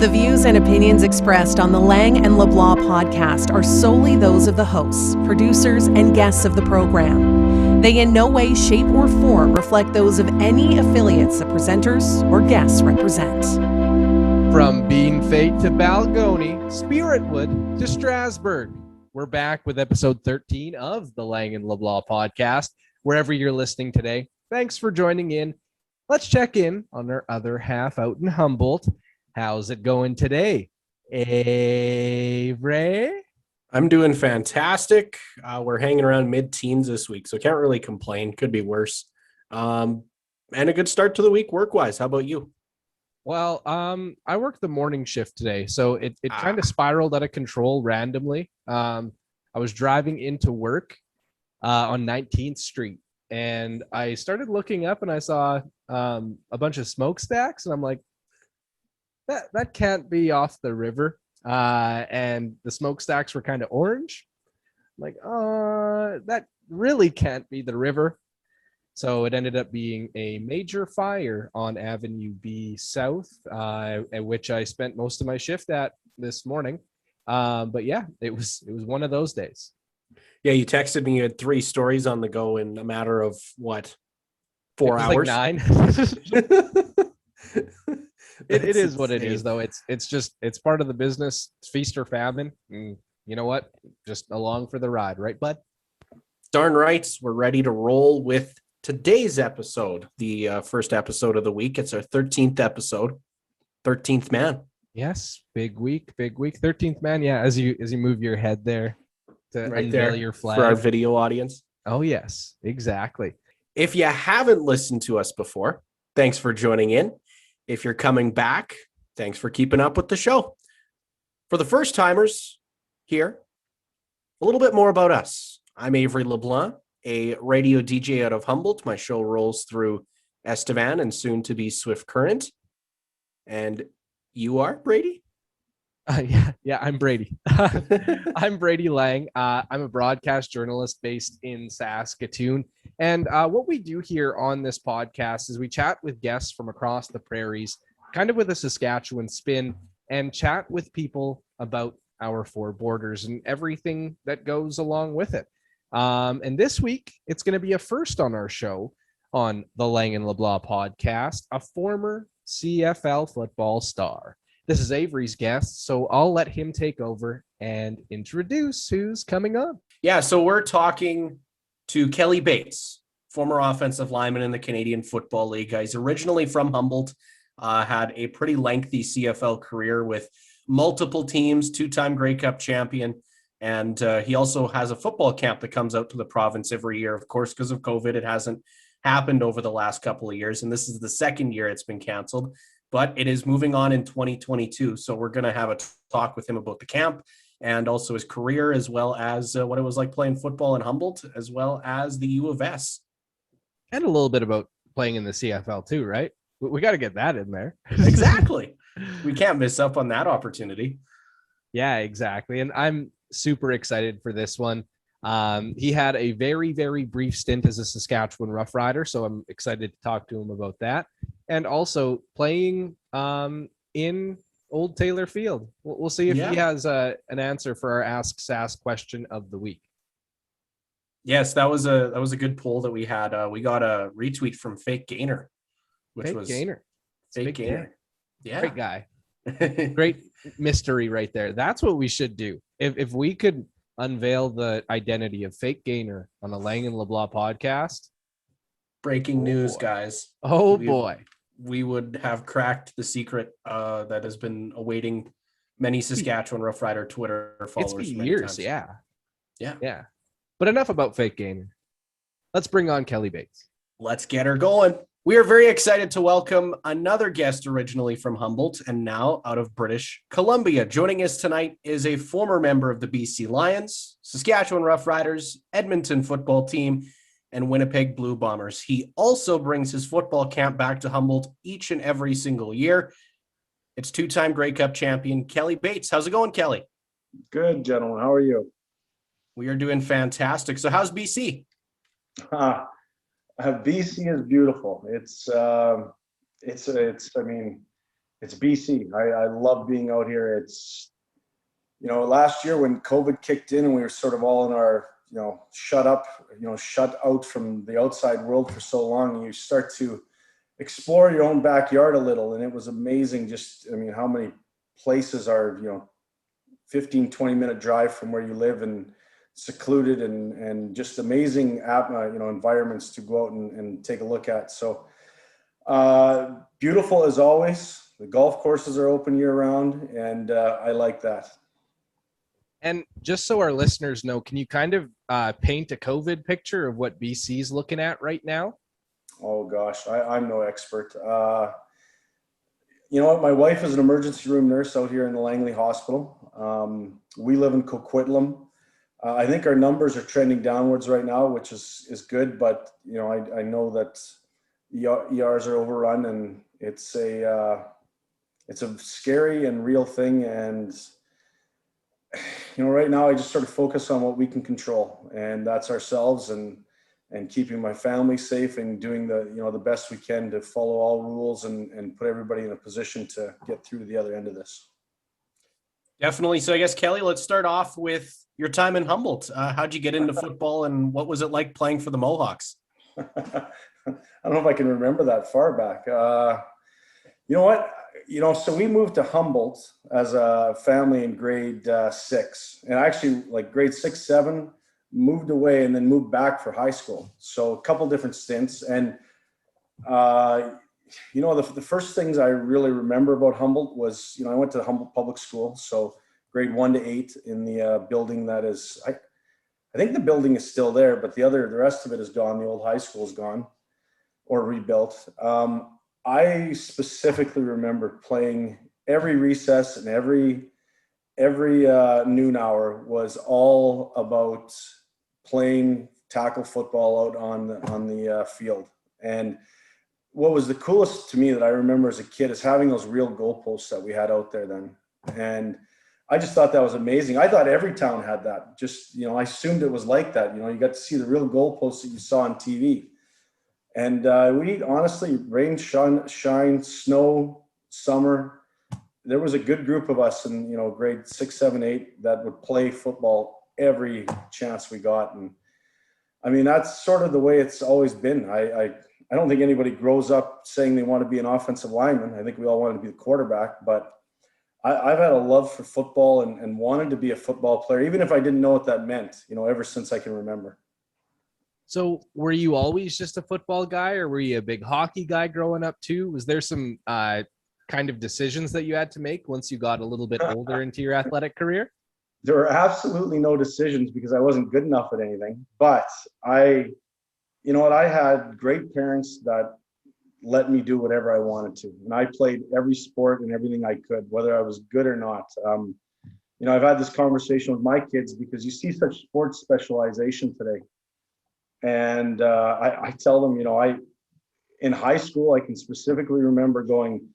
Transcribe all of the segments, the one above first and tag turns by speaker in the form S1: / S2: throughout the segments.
S1: The views and opinions expressed on the Lang and LeBlanc podcast are solely those of the hosts, producers, and guests of the program. They in no way, shape, or form reflect those of any affiliates the presenters or guests represent.
S2: From Bean Fate to Balgony, Spiritwood to Strasbourg, we're back with episode 13 of the Lang and LeBlanc podcast. Wherever you're listening today, thanks for joining in. Let's check in on our other half out in Humboldt. How's it going today, Avery?
S3: I'm doing fantastic. We're hanging around mid-teens this week, so can't really complain. Could be worse. And a good start to the week work-wise. How about you?
S2: Well, I worked the morning shift today, so it kind of spiraled out of control randomly. I was driving into work on 19th Street, and I started looking up, and I saw a bunch of smokestacks, and I'm like, that can't be off the river. And the smokestacks were kind of orange. I'm like, that really can't be the river. So it ended up being a major fire on Avenue B South, at which I spent most of my shift at this morning. But yeah, it was one of those days.
S3: Yeah, you texted me. You had 3 stories on the go in a matter of what, 4 hours?
S2: Like 9. It is what it is, though. It's part of the business. It's feast or famine. And you know what? Just along for the ride, right, bud?
S3: Darn right. We're ready to roll with today's episode, the first episode of the week. It's our 13th episode. 13th man.
S2: Yes, big week. 13th man. Yeah, as you move your head there to
S3: Right
S2: unveil
S3: there
S2: your flag
S3: for our video audience.
S2: Oh yes, exactly.
S3: If you haven't listened to us before, thanks for joining in. If you're coming back, thanks for keeping up with the show. For the first timers here, a little bit more about us. I'm Avery LeBlanc, a radio DJ out of Humboldt. My show rolls through Estevan and soon to be Swift Current. And you are Brady?
S2: Yeah, I'm Brady. I'm Brady Lang. I'm a broadcast journalist based in Saskatchewan. And what we do here on this podcast is we chat with guests from across the prairies, kind of with a Saskatchewan spin, and chat with people about our 4 borders and everything that goes along with it. And this week, it's going to be a first on our show on the Lang and LeBlanc podcast, a former CFL football star. This is Avery's guest, so I'll let him take over and introduce who's coming on.
S3: Yeah, so we're talking to Kelly Bates, former offensive lineman in the Canadian Football League. He's originally from Humboldt, had a pretty lengthy CFL career with multiple teams, 2-time Grey Cup champion, and he also has a football camp that comes out to the province every year. Of course, because of COVID, it hasn't happened over the last couple of years, and this is the second year it's been canceled. But it is moving on in 2022. So we're going to have a talk with him about the camp and also his career, as well as what it was like playing football in Humboldt, as well as the U of S.
S2: And a little bit about playing in the CFL too, right? We got to get that in there.
S3: Exactly. We can't miss up on that opportunity.
S2: Yeah, exactly. And I'm super excited for this one. He had a very, very brief stint as a Saskatchewan Rough Rider, so I'm excited to talk to him about that. And also playing in Old Taylor Field. We'll see if he has an answer for our Ask Sask question of the week.
S3: Yes, that was a good poll that we had. We got a retweet from Fake Gainer,
S2: Fake Gainer.
S3: Yeah,
S2: great guy. Great mystery right there. That's what we should do. If we could unveil the identity of Fake Gainer on the Lang and LeBlanc podcast.
S3: Breaking news, guys.
S2: Oh, boy.
S3: We would have cracked the secret that has been awaiting many Saskatchewan Rough Rider Twitter followers.
S2: It's been years,
S3: yeah.
S2: But enough about Fake Gainer. Let's bring on Kelly Bates.
S3: Let's get her going. We are very excited to welcome another guest originally from Humboldt and now out of British Columbia. Joining us tonight is a former member of the BC Lions, Saskatchewan Rough Riders, Edmonton football team, and Winnipeg Blue Bombers. He also brings his football camp back to Humboldt each and every single year. It's 2-time Grey Cup champion, Kelly Bates. How's it going, Kelly?
S4: Good, gentlemen. How are you?
S3: We are doing fantastic. So how's BC?
S4: BC is beautiful. It's I mean, It's BC. I love being out here. It's, last year when COVID kicked in and we were sort of all in our, shut out from the outside world for so long, and you start to explore your own backyard a little. And it was amazing how many places are, 15, 20-minute drive from where you live and secluded and just amazing, environments to go out and take a look at. So beautiful as always. The golf courses are open year round, and I like that.
S2: And just so our listeners know, can you kind of paint a COVID picture of what BC's looking at right now?
S4: Oh gosh, I'm no expert. You know what? My wife is an emergency room nurse out here in the Langley Hospital. We live in Coquitlam. I think our numbers are trending downwards right now, which is good. But I know that ERs are overrun, and it's a scary and real thing. And right now I just sort of focus on what we can control, and that's ourselves and keeping my family safe and doing the best we can to follow all rules and put everybody in a position to get through to the other end of this.
S3: Definitely. So I guess, Kelly, let's start off with your time in Humboldt. How'd you get into football, and what was it like playing for the Mohawks?
S4: I don't know if I can remember that far back. You know what? So we moved to Humboldt as a family in grade 6, and actually like grade 6, 7, moved away and then moved back for high school. So a couple different stints. And, the first things I really remember about Humboldt was, I went to Humboldt Public School. So grade 1 to 8 in the building that is, I think the building is still there, but the rest of it is gone. The old high school is gone or rebuilt. I specifically remember playing every recess, and every noon hour was all about playing tackle football out on the field. And what was the coolest to me that I remember as a kid is having those real goalposts that we had out there then. And I just thought that was amazing. I thought every town had that. Just, I assumed it was like that. You got to see the real goalposts that you saw on TV. And we honestly, rain, shine, snow, summer, there was a good group of us in, grade 6, 7, 8 that would play football every chance we got. And that's sort of the way it's always been. I don't think anybody grows up saying they want to be an offensive lineman. I think we all wanted to be the quarterback, but I've had a love for football and wanted to be a football player, even if I didn't know what that meant, ever since I can remember.
S2: So were you always just a football guy, or were you a big hockey guy growing up too? Was there some kind of decisions that you had to make once you got a little bit older into your athletic career?
S4: There were absolutely no decisions because I wasn't good enough at anything. But I had great parents that let me do whatever I wanted to. And I played every sport and everything I could, whether I was good or not. I've had this conversation with my kids because you see such sports specialization today. And I tell them, in high school, I can specifically remember going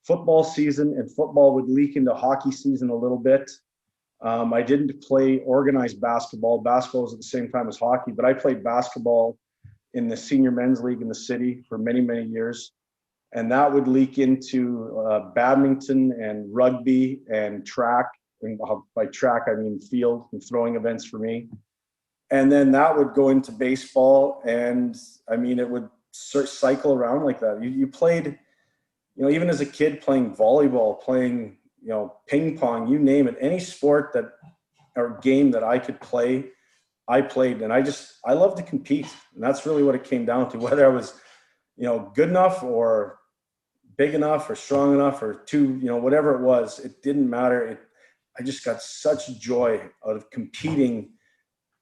S4: football season, and football would leak into hockey season a little bit. I didn't play organized basketball. Basketball was at the same time as hockey, but I played basketball in the senior men's league in the city for many, many years. And that would leak into badminton and rugby and track. And by track, I mean field and throwing events for me. And then that would go into baseball, and it would cycle around like that. You played, even as a kid, playing volleyball, playing, ping pong, you name it, any sport or game that I could play, I played. And I love to compete. And that's really what it came down to, whether I was, good enough or big enough or strong enough or whatever it was, it didn't matter. I just got such joy out of competing.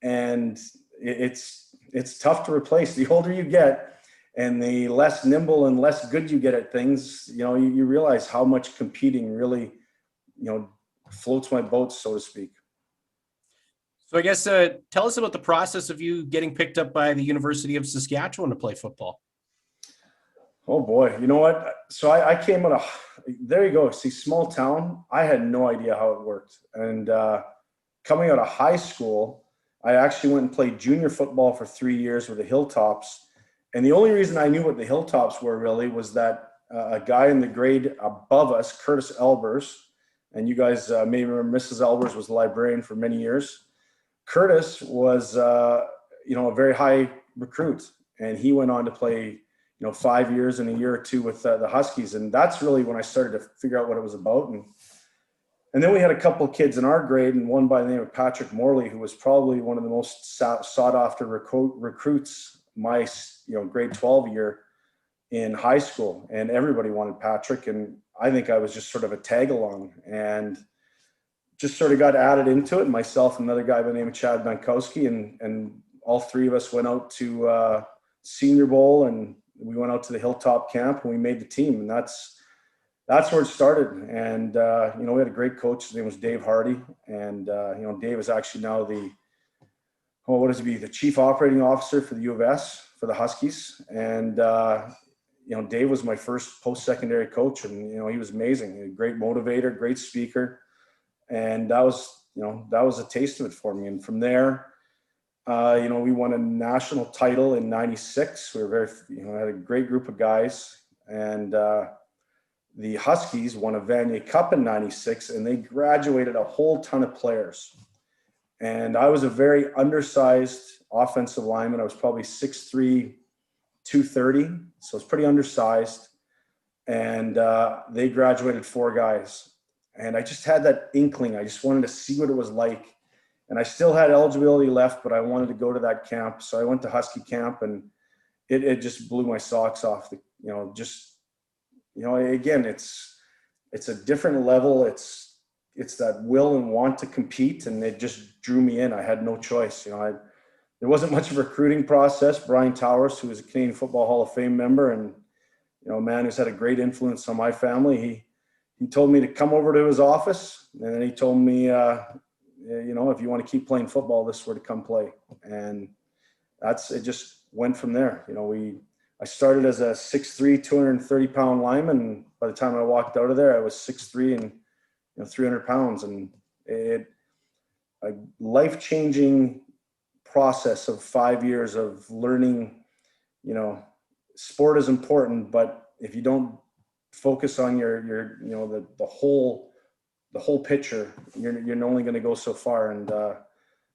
S4: And it's tough to replace. The older you get and the less nimble and less good you get at things, you realize how much competing really, floats my boat, so to speak.
S3: So I guess tell us about the process of you getting picked up by the University of Saskatchewan to play football.
S4: Oh boy, you know what? So I came there you go. See, small town. I had no idea how it worked. And coming out of high school, I actually went and played junior football for 3 years with the Hilltops. And the only reason I knew what the Hilltops were really was that a guy in the grade above us, Curtis Elbers, and you guys may remember Mrs. Elbers was the librarian for many years. Curtis was, a very high recruit, and he went on to play, 5 years and a year or two with the Huskies. And that's really when I started to figure out what it was about. And then we had a couple of kids in our grade, and one by the name of Patrick Morley, who was probably one of the most sought after recruits my, grade 12 year in high school. And everybody wanted Patrick. And I think I was just sort of a tag along, and just sort of got added into it. Myself and another guy by the name of Chad Bankowski, and all three of us went out to Senior Bowl, and we went out to the Hilltop camp, and we made the team. And that's where it started. And, we had a great coach. His name was Dave Hardy. And, Dave is actually now the chief operating officer for the U of S for the Huskies. And, Dave was my first post-secondary coach, and, he was amazing. A great motivator, great speaker. And that was a taste of it for me. And from there, we won a national title in '96. We were had a great group of guys. And, the Huskies won a Vanier Cup in '96, and they graduated a whole ton of players. And I was a very undersized offensive lineman. I was probably 6'3", 230, so it's pretty undersized. And they graduated 4 guys. And I just had that inkling. I just wanted to see what it was like. And I still had eligibility left, but I wanted to go to that camp. So I went to Husky camp, and it just blew my socks off. Again, it's a different level. It's that will and want to compete, and it just drew me in. I had no choice. There wasn't much of a recruiting process. Brian Towers, who was a Canadian Football Hall of Fame member, and a man who's had a great influence on my family, he told me to come over to his office, and then he told me, if you want to keep playing football, this is where to come play. And it just went from there. I started as a 6'3", 230-pound lineman, and by the time I walked out of there, I was 6'3" and 300 pounds. And a life-changing process of 5 years of learning. Sport is important, but if you don't focus on the whole picture, you're only going to go so far. And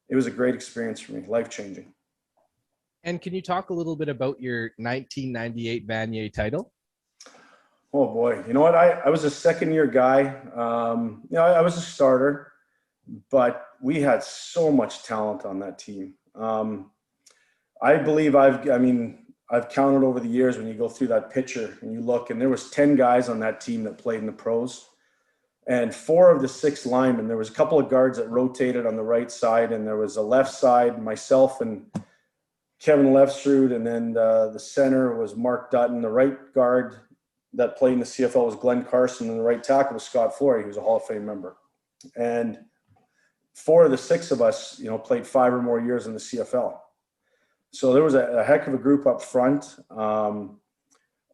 S4: it was a great experience for me, life-changing.
S2: And can you talk a little bit about your 1998 Vanier title?
S4: Oh boy. You know what? I was a second-year guy. I was a starter, but we had so much talent on that team. I believe I've counted over the years when you go through that picture and you look, and there was 10 guys on that team that played in the pros, and 4 of the 6 linemen. There was a couple of guards that rotated on the right side, and there was a left side, myself and Kevin Lefstrud, and then the center was Mark Dutton. The right guard that played in the CFL was Glenn Carson, and the right tackle was Scott Flory, who was a Hall of Fame member. And 4 of the 6 of us, played 5 or more years in the CFL. So there was a heck of a group up front. On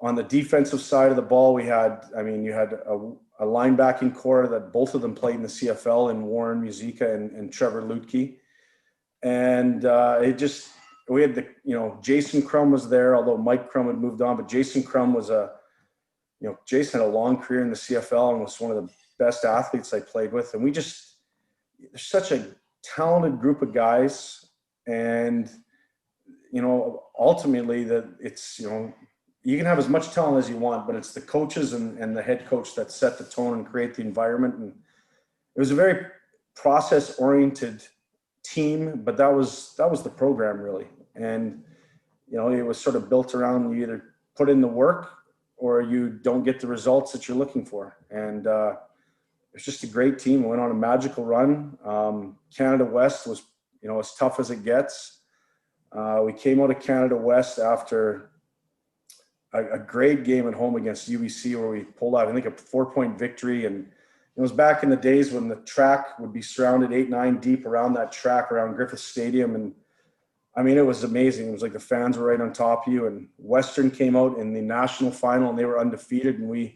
S4: the defensive side of the ball, you had a linebacking core that both of them played in the CFL, in Warren Musica and Trevor Lutke. And we had Jason Crum was there, although Mike Crum had moved on, but Jason Crum was Jason had a long career in the CFL and was one of the best athletes I played with. And there's such a talented group of guys. And, ultimately you can have as much talent as you want, but it's the coaches and the head coach that set the tone and create the environment. And it was a very process-oriented team, but that was the program really. And, it was sort of built around you either put in the work or you don't get the results that you're looking for. And it's just a great team. We went on a magical run. Canada West was, as tough as it gets. We came out of Canada West after a great game at home against UBC, where we pulled out, I think, a 4-point victory. And it was back in the days when the track would be surrounded 8-9 deep around that track, around Griffith Stadium. And it was amazing. It was like the fans were right on top of you. And Western came out in the national final, and they were undefeated. And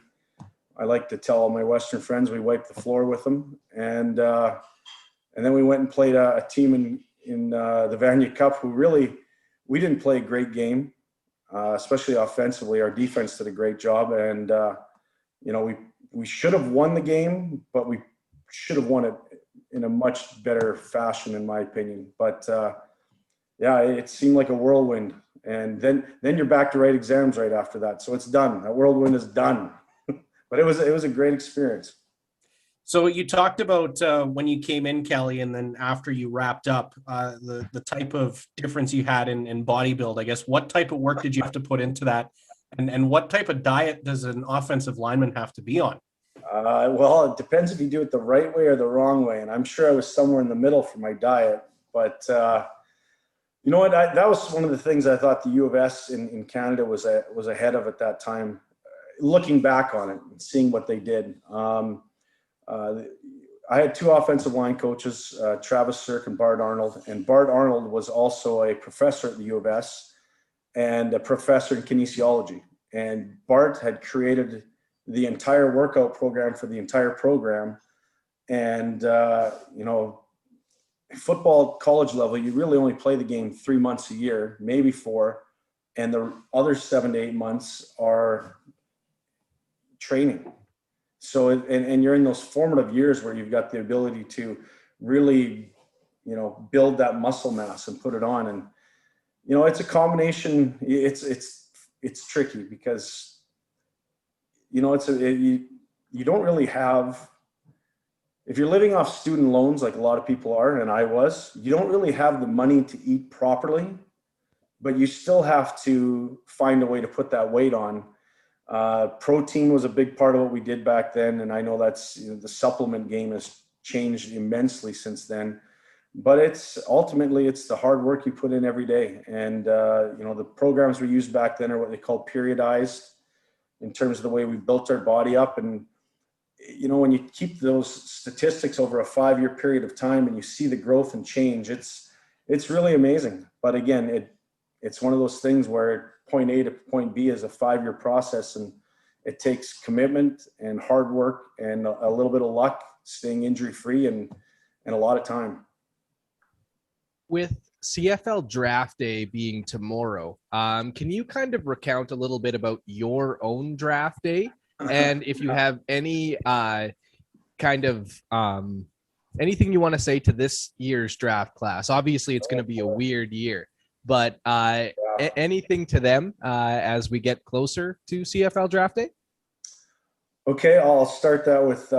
S4: I like to tell all my Western friends, we wiped the floor with them. And then we went and played a team in the Vanier Cup, who really, we didn't play a great game. especially offensively. Our defense did a great job, and we should have won the game, but we should have won it in a much better fashion, in my opinion. But it seemed like a whirlwind, and then you're back to write exams right after that. So it's done. That whirlwind is done. But it was a great experience.
S3: So you talked about when you came in, Kelly, and then after you wrapped up, the type of difference you had in body build. I guess, what type of work did you have to put into that? And what type of diet does an offensive lineman have to be on?
S4: Well, it depends if you do it the right way or the wrong way. And I'm sure I was somewhere in the middle for my diet. But you know what? That was one of the things I thought the U of S in Canada was ahead of at that time. Looking back on it and seeing what they did. I had two offensive line coaches, Travis Sirk and Bart Arnold. And Bart Arnold was also a professor at the U of S and a professor in kinesiology. And Bart had created the entire workout program for the entire program. And, football college level, you really only play the game 3 months a year, maybe 4. And the other 7 to 8 months are training. So, and you're in those formative years where you've got the ability to really, build that muscle mass and put it on. And, it's a combination. It's tricky because, you don't really have, if you're living off student loans, like a lot of people are, and I was, you don't really have the money to eat properly, but you still have to find a way to put that weight on. Protein was a big part of what we did back then. And I know that's, the supplement game has changed immensely since then, but it's the hard work you put in every day. And, the programs we used back then are what they call periodized in terms of the way we built our body up. And, when you keep those statistics over a 5-year period of time and you see the growth and change, it's really amazing. But again, it's one of those things where point A to point B is a 5-year process, and it takes commitment and hard work and a little bit of luck, staying injury free, and a lot of time.
S2: With CFL Draft Day being tomorrow, can you kind of recount a little bit about your own draft day? And if you have any anything you want to say to this year's draft class. Obviously, it's going to be a weird year, but anything to them as we get closer to CFL Draft Day?
S4: Okay, I'll start that with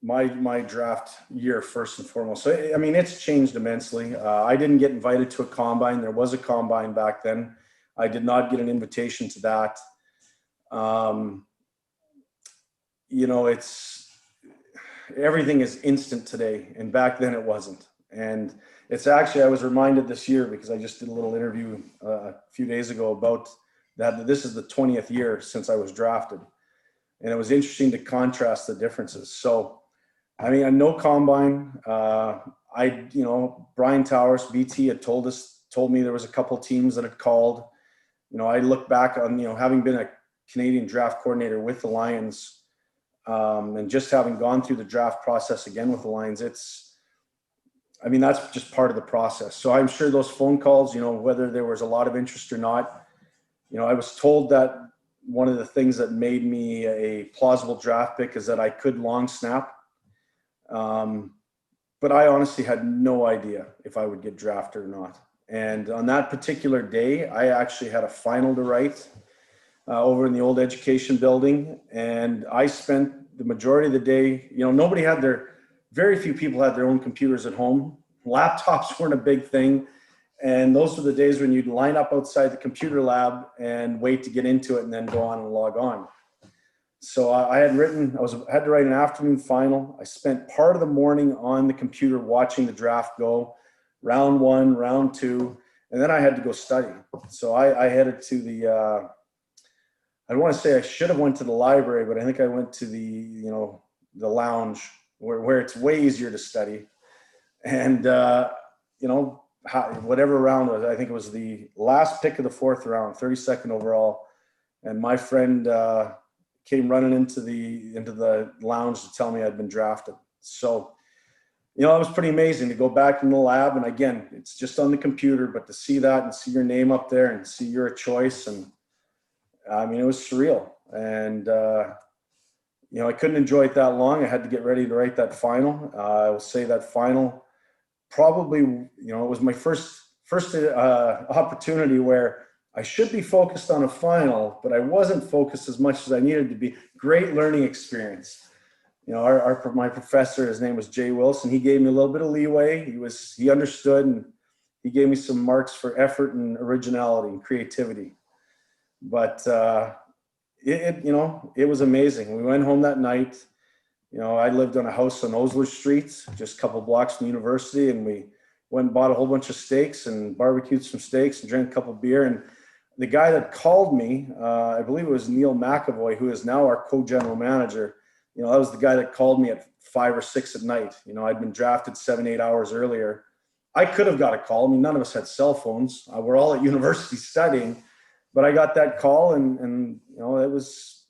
S4: my draft year first and foremost. So, it's changed immensely. I didn't get invited to a combine. There was a combine back then. I did not get an invitation to that. Everything is instant today, and back then it wasn't. And it's actually, I was reminded this year because I just did a little interview a few days ago about that this is the 20th year since I was drafted. And it was interesting to contrast the differences. So, no combine. Brian Towers, BT had told me there was a couple teams that had called. I look back on, having been a Canadian draft coordinator with the Lions, and just having gone through the draft process again with the Lions, that's just part of the process. So I'm sure those phone calls, whether there was a lot of interest or not, I was told that one of the things that made me a plausible draft pick is that I could long snap. But I honestly had no idea if I would get drafted or not. And on that particular day, I actually had a final to write over in the old education building. And I spent the majority of the day, very few people had their own computers at home. Laptops weren't a big thing. And those were the days when you'd line up outside the computer lab and wait to get into it and then go on and log on. So I had to write an afternoon final. I spent part of the morning on the computer watching the draft go, round 1, round 2, and then I had to go study. So I headed to I want to say I should have went to the library, but I think I went to the lounge where it's way easier to study. And, whatever round was, I think it was the last pick of the 4th round, 32nd overall. And my friend came running into the lounge to tell me I'd been drafted. So, it was pretty amazing to go back in the lab. And again, it's just on the computer, but to see that and see your name up there and see you're a choice. And I mean, it was surreal. And, I couldn't enjoy it that long. I had to get ready to write that final. I will say that final probably, it was my first opportunity where I should be focused on a final, but I wasn't focused as much as I needed to be. Great learning experience. My professor, his name was Jay Wilson. He gave me a little bit of leeway. He understood, and he gave me some marks for effort and originality and creativity. But it was amazing. We went home that night. I lived on a house on Osler Street, just a couple blocks from the university, and we went and bought a whole bunch of steaks and barbecued some steaks and drank a couple beer. And the guy that called me, I believe it was Neil McAvoy, who is now our co-general manager. That was the guy that called me at 5 or 6 at night. I'd been drafted 7-8 hours earlier. I could have got a call. I mean, none of us had cell phones. We're all at university studying, but I got that call, and it was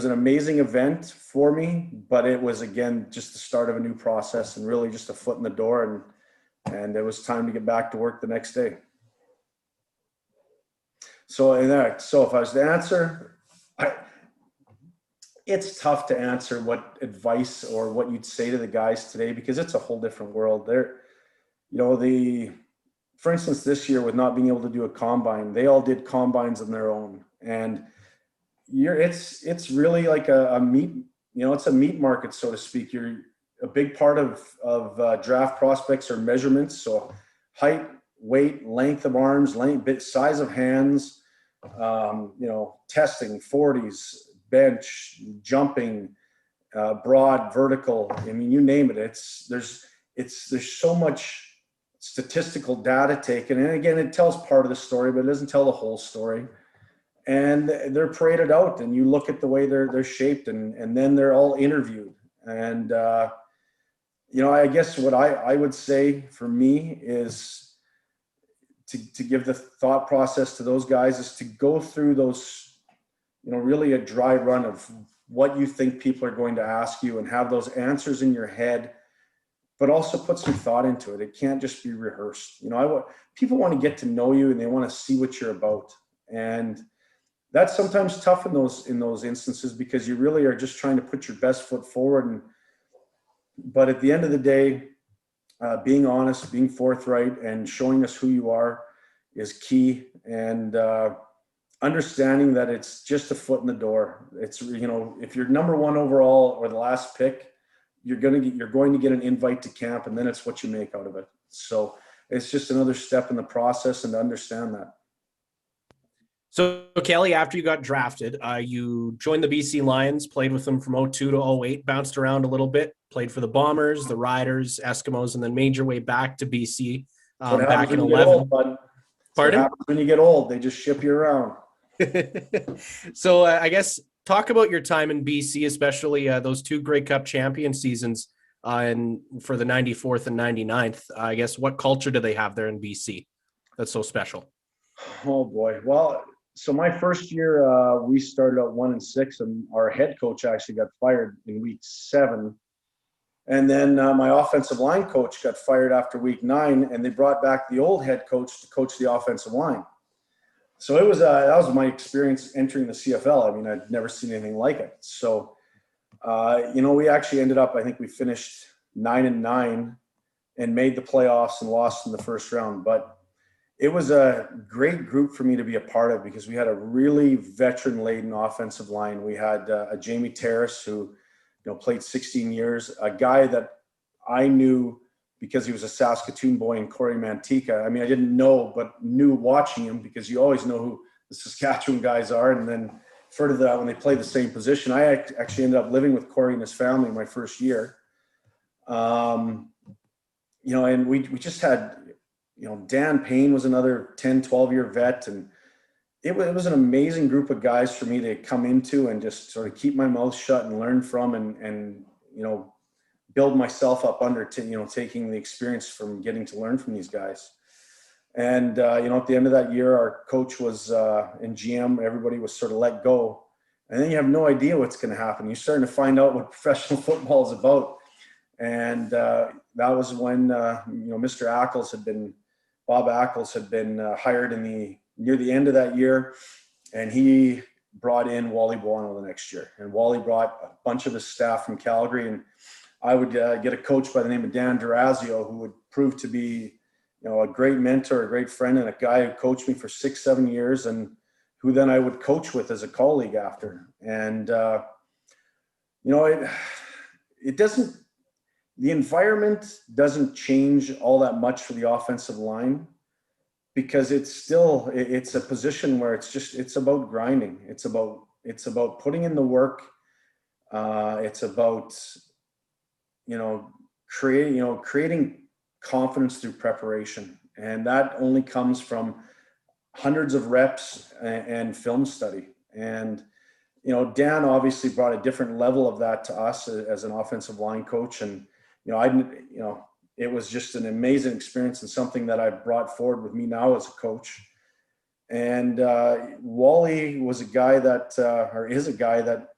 S4: an amazing event for me, but it was, again, just the start of a new process and really just a foot in the door. And it was time to get back to work the next day. So if I was to answer, it's tough to answer what advice or what you'd say to the guys today, because it's a whole different world. For instance, this year with not being able to do a combine, they all did combines on their own. And it's really like a meat, it's a meat market, so to speak. You're a big part of draft prospects are measurements. So height, weight, length of arms, size of hands, testing, 40s, bench, jumping, broad, vertical. I mean, you name it. There's so much statistical data taken. And again, it tells part of the story, but it doesn't tell the whole story. And they're paraded out, and you look at the way they're shaped, and then they're all interviewed. And, I guess what I would say for me is to give the thought process to those guys is to go through those, really a dry run of what you think people are going to ask you, and have those answers in your head, but also put some thought into it. It can't just be rehearsed. People want to get to know you, and they want to see what you're about. And that's sometimes tough in those instances, because you really are just trying to put your best foot forward. But at the end of the day, being honest, being forthright, and showing us who you are is key. And understanding that it's just a foot in the door. It's, if you're number 1 overall or the last pick, you're going to get an invite to camp, and then it's what you make out of it. So it's just another step in the process, and to understand that.
S3: So, Kelly, after you got drafted, you joined the BC Lions, played with them from 02 to 08, bounced around a little bit, played for the Bombers, the Riders, Eskimos, and then made your way back to BC back in 11. Pardon?
S4: When you get old, they just ship you around.
S3: So I guess talk about your time in BC, especially those 2 Grey Cup champion seasons and for the 94th and 99th. I guess what culture do they have there in BC that's so special?
S4: Oh, boy. Well, so my first year, we started out 1-6, and our head coach actually got fired in week 7. And then my offensive line coach got fired after week 9, and they brought back the old head coach to coach the offensive line. So that was my experience entering the CFL. I mean, I'd never seen anything like it. So, we actually ended up, I think we finished 9-9 and made the playoffs and lost in the first round. But it was a great group for me to be a part of, because we had a really veteran-laden offensive line. We had a Jamie Terrace who, played 16 years, a guy that I knew because he was a Saskatoon boy, in Corey Mantika. I mean, I didn't know, but knew watching him, because you always know who the Saskatchewan guys are. And then further that, when they play the same position, I actually ended up living with Corey and his family my first year. And we just had, Dan Payne was another 10, 12-year vet. And it was an amazing group of guys for me to come into and just sort of keep my mouth shut and learn from, and build myself up under, taking the experience from getting to learn from these guys. And, at the end of that year, our coach was, and GM, everybody was sort of let go. And then you have no idea what's going to happen. You're starting to find out what professional football is about. And that was when, Mr. Bob Ackles had been hired near the end of that year. And he brought in Wally Buono the next year. And Wally brought a bunch of his staff from Calgary. And I would get a coach by the name of Dan Durazio, who would prove to be, a great mentor, a great friend, and a guy who coached me for 6-7 years, and who then I would coach with as a colleague after. And, the environment doesn't change all that much for the offensive line, because it's a position where it's about grinding. It's about putting in the work. It's about, creating confidence through preparation. And that only comes from hundreds of reps and film study. And, Dan obviously brought a different level of that to us as an offensive line coach. And, it was just an amazing experience, and something that I brought forward with me now as a coach. And Wally was a guy is a guy that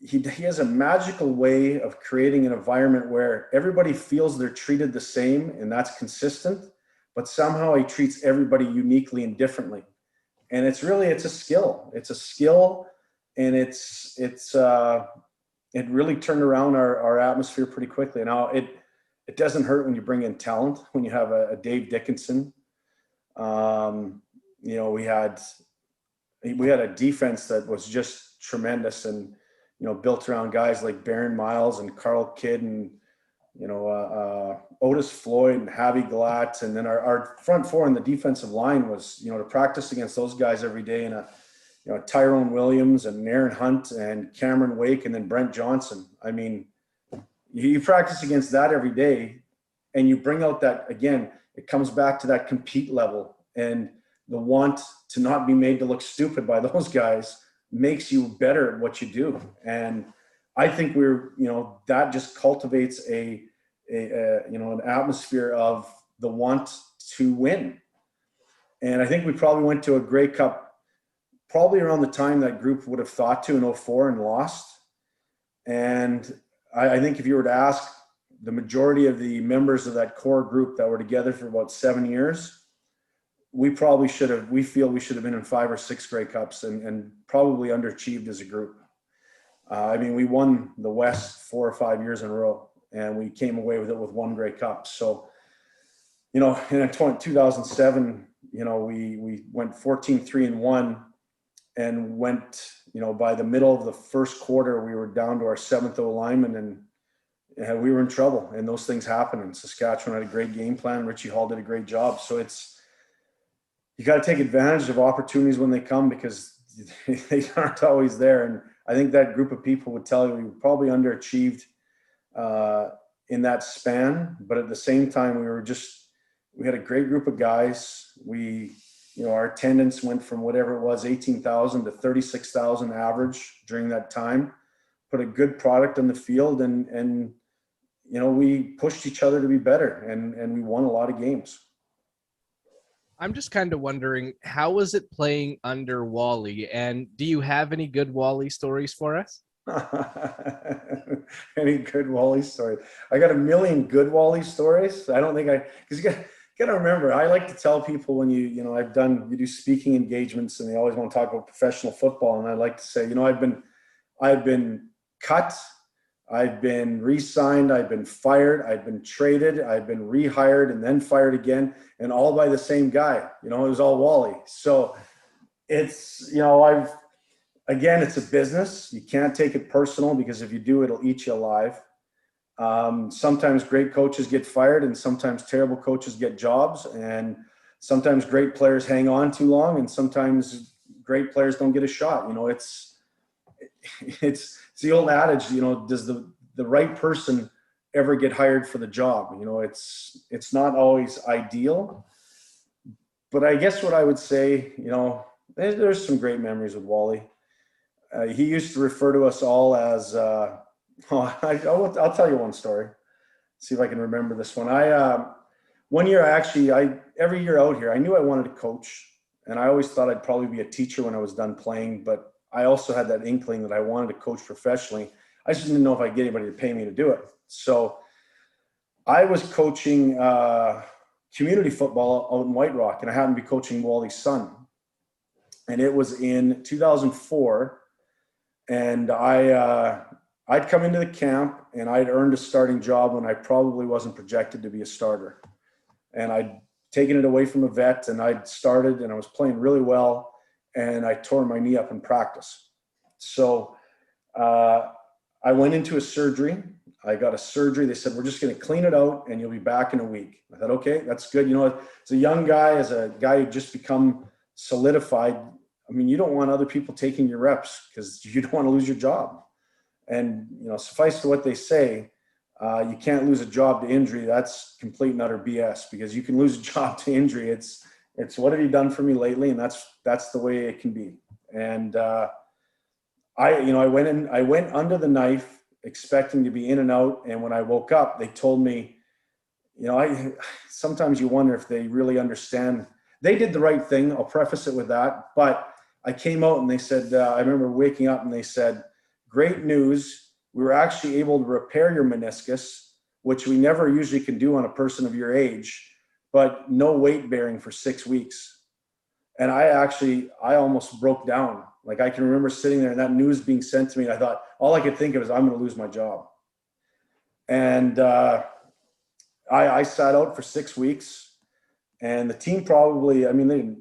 S4: he has a magical way of creating an environment where everybody feels they're treated the same, and that's consistent, but somehow he treats everybody uniquely and differently. And it's a skill. It's a skill, and it really turned around our atmosphere pretty quickly. Now it doesn't hurt when you bring in talent, when you have a Dave Dickinson. We had a defense that was just tremendous, and, built around guys like Baron Miles and Carl Kidd and, Otis Floyd and Javi Glatt. And then our front four in the defensive line was, to practice against those guys every day, and Tyrone Williams and Aaron Hunt and Cameron Wake and then Brent Johnson. I mean, you practice against that every day, and you bring out that, again, it comes back to that compete level, and the want to not be made to look stupid by those guys makes you better at what you do. And I think that just cultivates an atmosphere of the want to win. And I think we probably went to a Grey Cup probably around the time that group would have thought to in 2004 and lost. And I think if you were to ask the majority of the members of that core group that were together for about 7 years, we feel we should have been in 5 or 6 Grey Cups and probably underachieved as a group. We won the West 4 or 5 years in a row, and we came away with it with 1 Grey Cup. So, in 2007, we went 14-3-1 and went, by the middle of the first quarter, we were down to our 7th O lineman, and we were in trouble. And those things happen. And Saskatchewan had a great game plan. Richie Hall did a great job. So you got to take advantage of opportunities when they come, because they aren't always there. And I think that group of people would tell you we probably underachieved in that span. But at the same time, we had a great group of guys. Our attendance went from whatever it was, 18,000 to 36,000 average during that time. Put a good product on the field, and we pushed each other to be better, and we won a lot of games.
S2: I'm just kind of wondering, how was it playing under Wally? And do you have any good Wally stories for us?
S4: Any good Wally stories? I got a million good Wally stories. I don't think because you got to remember, I like to tell people when you do speaking engagements, and they always want to talk about professional football. And I like to say, I've been cut, I've been re-signed, I've been fired, I've been traded, I've been rehired and then fired again, and all by the same guy. It was all Wally. So it's, it's a business. You can't take it personal, because if you do, it'll eat you alive. Sometimes great coaches get fired, and sometimes terrible coaches get jobs, and sometimes great players hang on too long, and sometimes great players don't get a shot. It's the old adage, does the right person ever get hired for the job? It's not always ideal, but I guess what I would say, there's some great memories with Wally. He used to refer to us all as, I'll tell you one story. See if I can remember this one. One year, every year out here, I knew I wanted to coach, and I always thought I'd probably be a teacher when I was done playing, but I also had that inkling that I wanted to coach professionally. I just didn't know if I'd get anybody to pay me to do it. So I was coaching community football out in White Rock, and I happened to be coaching Wally's son. And it was in 2004, and I'd come into the camp, and I'd earned a starting job when I probably wasn't projected to be a starter. And I'd taken it away from a vet, and I'd started, and I was playing really well, and I tore my knee up in practice. So I went into a surgery. I got a surgery. They said, we're just going to clean it out, and you'll be back in a week. I thought, okay, that's good. You know, as a young guy, as a guy who just become solidified, I mean, you don't want other people taking your reps because you don't want to lose your job. And, you know, suffice to what they say, you can't lose a job to injury. That's complete and utter BS, because you can lose a job to injury. It's what have you done for me lately? And that's the way it can be. And I went under the knife expecting to be in and out. And when I woke up, they told me, you know, sometimes you wonder if they really understand. They did the right thing. I'll preface it with that. But I came out and they said, I remember waking up and they said, great news. We were actually able to repair your meniscus, which we never usually can do on a person of your age, but no weight bearing for 6 weeks. And I almost broke down. Like, I can remember sitting there and that news being sent to me. And I thought, all I could think of is I'm going to lose my job. And I sat out for 6 weeks, and the team the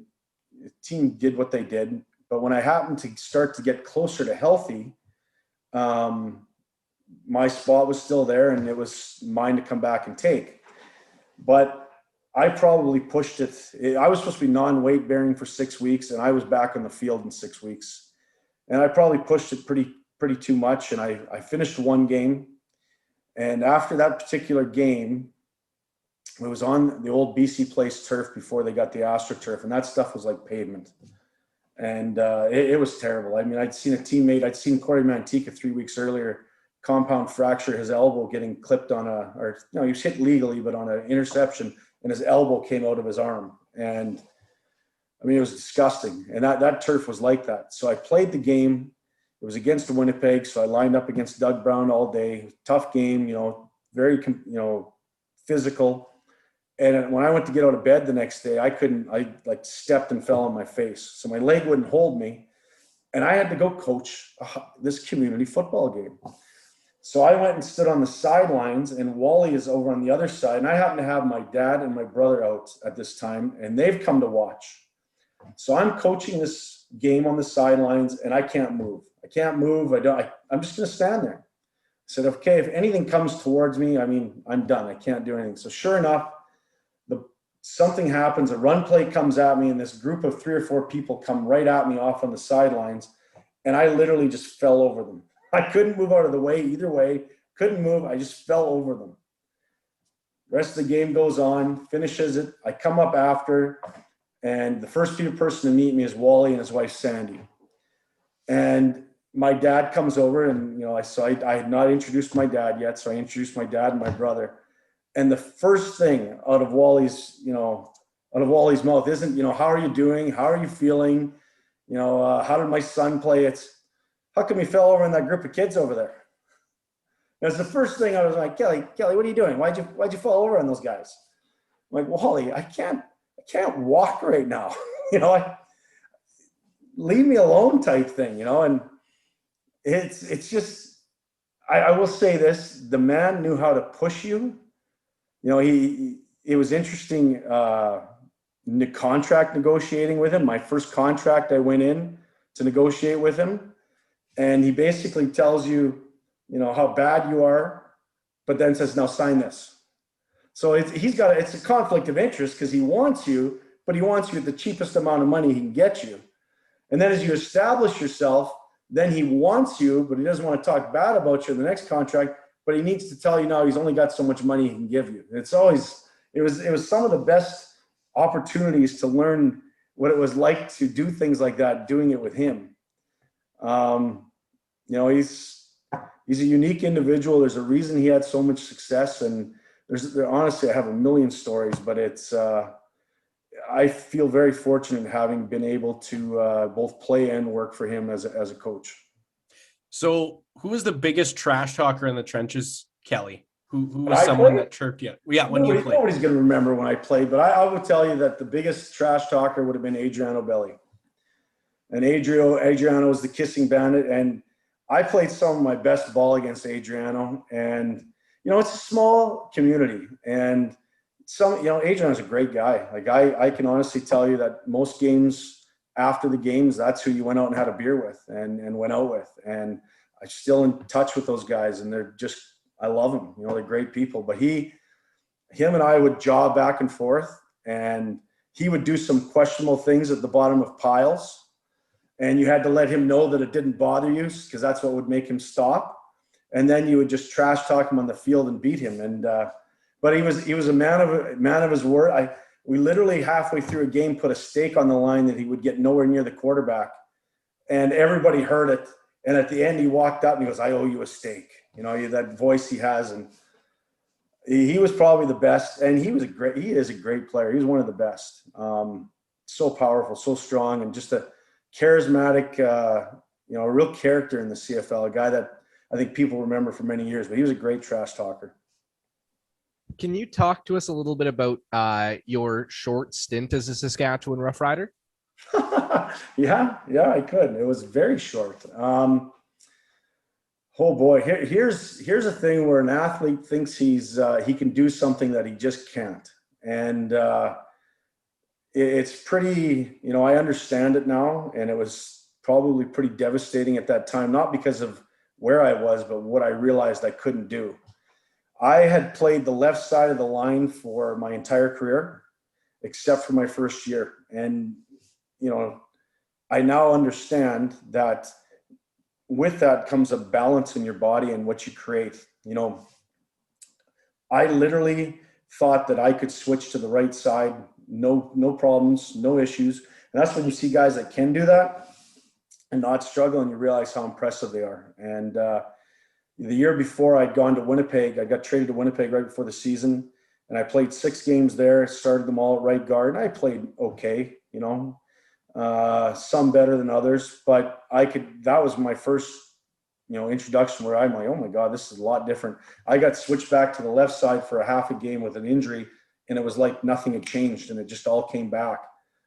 S4: team did what they did. But when I happened to start to get closer to healthy, my spot was still there, and it was mine to come back and take. But I probably pushed it. I was supposed to be non-weight bearing for 6 weeks, and I was back on the field in 6 weeks. And I probably pushed it pretty too much. And I finished one game. And after that particular game, it was on the old BC Place turf before they got the AstroTurf, and that stuff was like pavement. And it was terrible. I mean, I'd seen Corey Mantica 3 weeks earlier, compound fracture his elbow getting clipped on he was hit legally, but on an interception, and his elbow came out of his arm. And I mean, it was disgusting. And that turf was like that. So I played the game. It was against Winnipeg. So I lined up against Doug Brown all day. Tough game, very, physical. And when I went to get out of bed the next day, I stepped and fell on my face. So my leg wouldn't hold me. And I had to go coach this community football game. So I went and stood on the sidelines, and Wally is over on the other side. And I happen to have my dad and my brother out at this time, and they've come to watch. So I'm coaching this game on the sidelines, and I can't move. I'm just going to stand there. I said, okay, if anything comes towards me, I'm done. I can't do anything. So sure enough, something happens, a run play comes at me, and this group of 3 or 4 people come right at me off on the sidelines, and I literally just fell over them. I couldn't move out of the way either way, couldn't move. I just fell over them. The rest of the game goes on, finishes it. I come up after, and the first person to meet me is Wally and his wife, Sandy. And my dad comes over, and, I had not introduced my dad yet, so I introduced my dad and my brother. And the first thing out of Wally's mouth isn't, how are you doing? How are you feeling? How did my son play? It's, how come he fell over in that group of kids over there? That's the first thing. I was like, Kelly, what are you doing? Why'd you fall over on those guys? I'm like, Wally, I can't walk right now. Leave me alone type thing, and it's just, I will say this, the man knew how to push you. It was interesting, contract negotiating with him. My first contract, I went in to negotiate with him, and he basically tells you, how bad you are, but then says, now sign this. So it's a conflict of interest, because he wants you, but he wants you at the cheapest amount of money he can get you. And then as you establish yourself, then he wants you, but he doesn't want to talk bad about you in the next contract, but he needs to tell you now he's only got so much money he can give you. It was some of the best opportunities to learn what it was like to do things like that, doing it with him. He's a unique individual. There's a reason he had so much success, and honestly, I have a million stories, but it's, I feel very fortunate having been able to both play and work for him as a coach.
S3: So who was the biggest trash talker in the trenches, Kelly? Who was someone that chirped you? Yeah, when you played.
S4: Nobody's going to remember when I played, but I would tell you that the biggest trash talker would have been Adriano Belli. And Adriano was the kissing bandit, and I played some of my best ball against Adriano. And, it's a small community, and Adriano's a great guy. Like I can honestly tell you that most games, after the games, that's who you went out and had a beer with and went out with. And I'm still in touch with those guys, and I love them. They're great people. But him and I would jaw back and forth, and he would do some questionable things at the bottom of piles, and you had to let him know that it didn't bother you, because that's what would make him stop. And then you would just trash talk him on the field and beat him. And but he was a man of his word. We literally halfway through a game put a stake on the line that he would get nowhere near the quarterback, and everybody heard it. And at the end, he walked up and he goes, "I owe you a steak." That voice he has, and he was probably the best. And he is a great player. He was one of the best. So powerful, so strong, and just a charismatic, a real character in the CFL. A guy that I think people remember for many years. But he was a great trash talker.
S2: Can you talk to us a little bit about your short stint as a Saskatchewan Rough Rider?
S4: Yeah, I could. It was very short. Oh boy, here's a thing where an athlete thinks he can do something that he just can't, and it's pretty. I understand it now, and it was probably pretty devastating at that time, not because of where I was, but what I realized I couldn't do. I had played the left side of the line for my entire career, except for my first year, and I now understand that with that comes a balance in your body and what you create. I literally thought that I could switch to the right side, no problems, no issues. And that's when you see guys that can do that and not struggle, and you realize how impressive they are. And the year before, I'd gone to Winnipeg. I got traded to Winnipeg right before the season, and I played 6 games there, started them all at right guard, and I played okay, some better than others, but that was my first, introduction where I'm like, oh my God, this is a lot different. I got switched back to the left side for a half a game with an injury, and it was like nothing had changed, and it just all came back.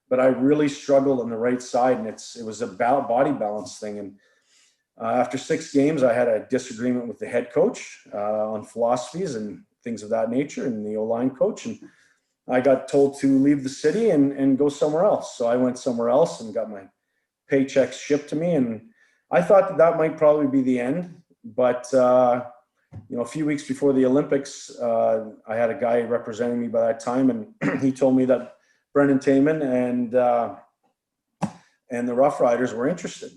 S4: But I really struggled on the right side, and it was a body balance thing. And after 6 games, I had a disagreement with the head coach on philosophies and things of that nature, and the O-line coach, and I got told to leave the city and go somewhere else. So I went somewhere else and got my paychecks shipped to me. And I thought that might probably be the end. But, a few weeks before the Olympics, I had a guy representing me by that time. And he told me that Brendan Taman and the Rough Riders were interested.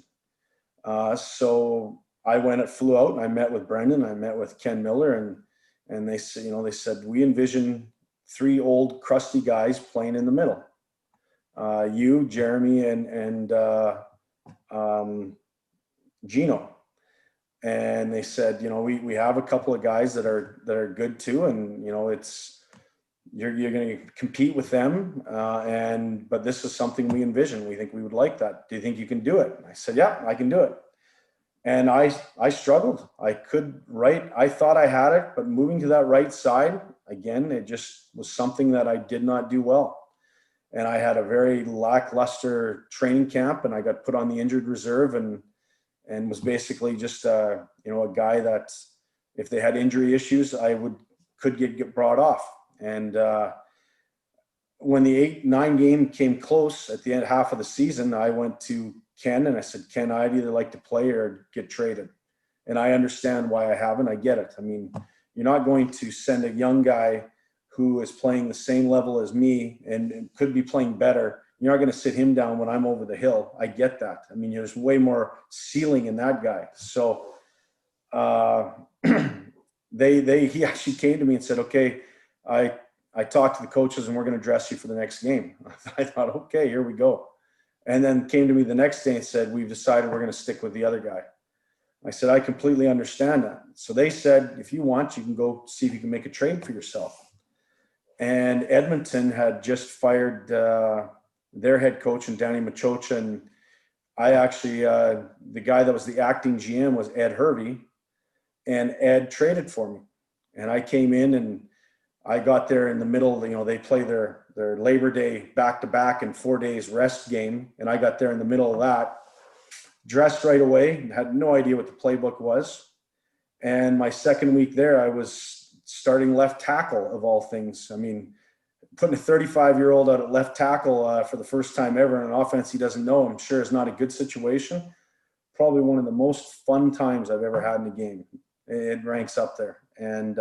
S4: So I flew out and I met with Brendan. I met with Ken Miller, and they said, we envision 3 old crusty guys playing in the middle. You, Jeremy, and Gino. And they said, we have a couple of guys that are good too, and you're going to compete with them. But this is something we envision. We think we would like that. Do you think you can do it? And I said, yeah, I can do it. And I struggled. I thought I had it, but moving to that right side, again, it just was something that I did not do well. And I had a very lackluster training camp, and I got put on the injured reserve and was basically just a guy that if they had injury issues, I could get brought off. And when the 8-9 game came close at the end half of the season, I went to Ken and I said, Ken, I'd either like to play or get traded. And I understand why I haven't. I get it. I mean, you're not going to send a young guy who is playing the same level as me and could be playing better. You're not going to sit him down when I'm over the hill. I get that. I mean, there's way more ceiling in that guy. So he actually came to me and said, okay, I talked to the coaches and we're going to dress you for the next game. I thought, okay, here we go. And then came to me the next day and said, we've decided we're going to stick with the other guy. I said, I completely understand that. So they said, if you want, you can go see if you can make a trade for yourself. And Edmonton had just fired their head coach and Danny Machocha. And I actually, the guy that was the acting GM was Ed Hervey, and Ed traded for me. And I came in and I got there in the middle, they play their Labor Day back-to-back and 4 days rest game. And I got there in the middle of that, dressed right away, had no idea what the playbook was. And my second week there, I was starting left tackle of all things. I mean, putting a 35-year-old out at left tackle for the first time ever in an offense he doesn't know, I'm sure is not a good situation. Probably one of the most fun times I've ever had in a game. It ranks up there. And,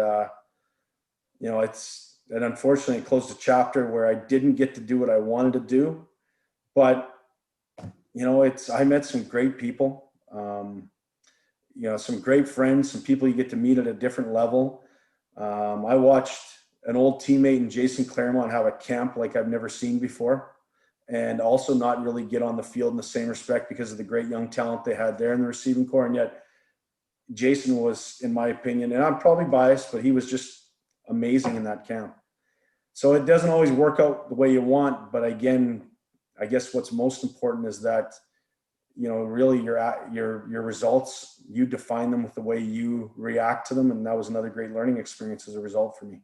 S4: it unfortunately closed a chapter where I didn't get to do what I wanted to do. But, I met some great people, some great friends, some people you get to meet at a different level. I watched an old teammate in Jason Claremont have a camp like I've never seen before, and also not really get on the field in the same respect because of the great young talent they had there in the receiving corps. And yet Jason was, in my opinion, and I'm probably biased, but he was just amazing in that camp. So it doesn't always work out the way you want, but again, I guess what's most important is that, really your results, you define them with the way you react to them. And that was another great learning experience as a result for me.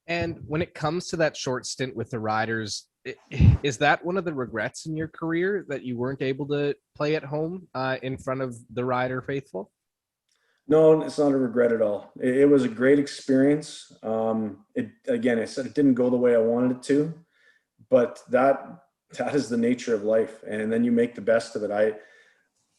S2: And when it comes to that short stint with the Riders, is that one of the regrets in your career that you weren't able to play at home in front of the Rider faithful?
S4: No, it's not a regret at all. It was a great experience. I said it didn't go the way I wanted it to, but that is the nature of life. And then you make the best of it.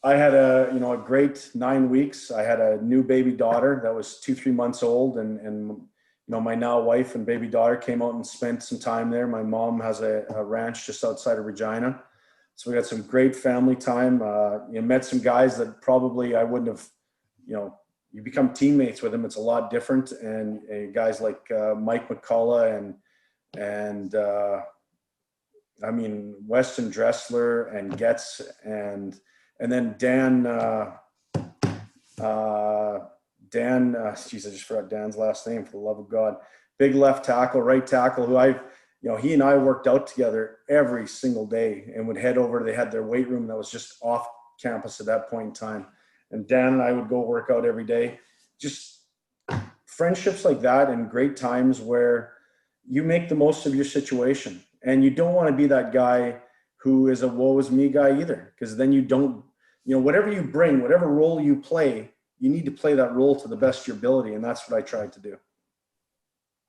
S4: I had a great 9 weeks. I had a new baby daughter that was 2-3 months old, and my now wife and baby daughter came out and spent some time there. My mom has a ranch just outside of Regina. So we got some great family time. Met some guys that probably I wouldn't have, you become teammates with them. It's a lot different. And guys like Mike McCullough and Weston Dressler and Getz and then Dan, I just forgot Dan's last name, for the love of God. Big left tackle, right tackle, who he and I worked out together every single day and would head over. They had their weight room that was just off campus at that point in time. And Dan and I would go work out every day. Just friendships like that and great times where you make the most of your situation. And you don't want to be that guy who is a woe is me guy either, because then you don't, whatever you bring, whatever role you play, you need to play that role to the best of your ability. And that's what I tried to do.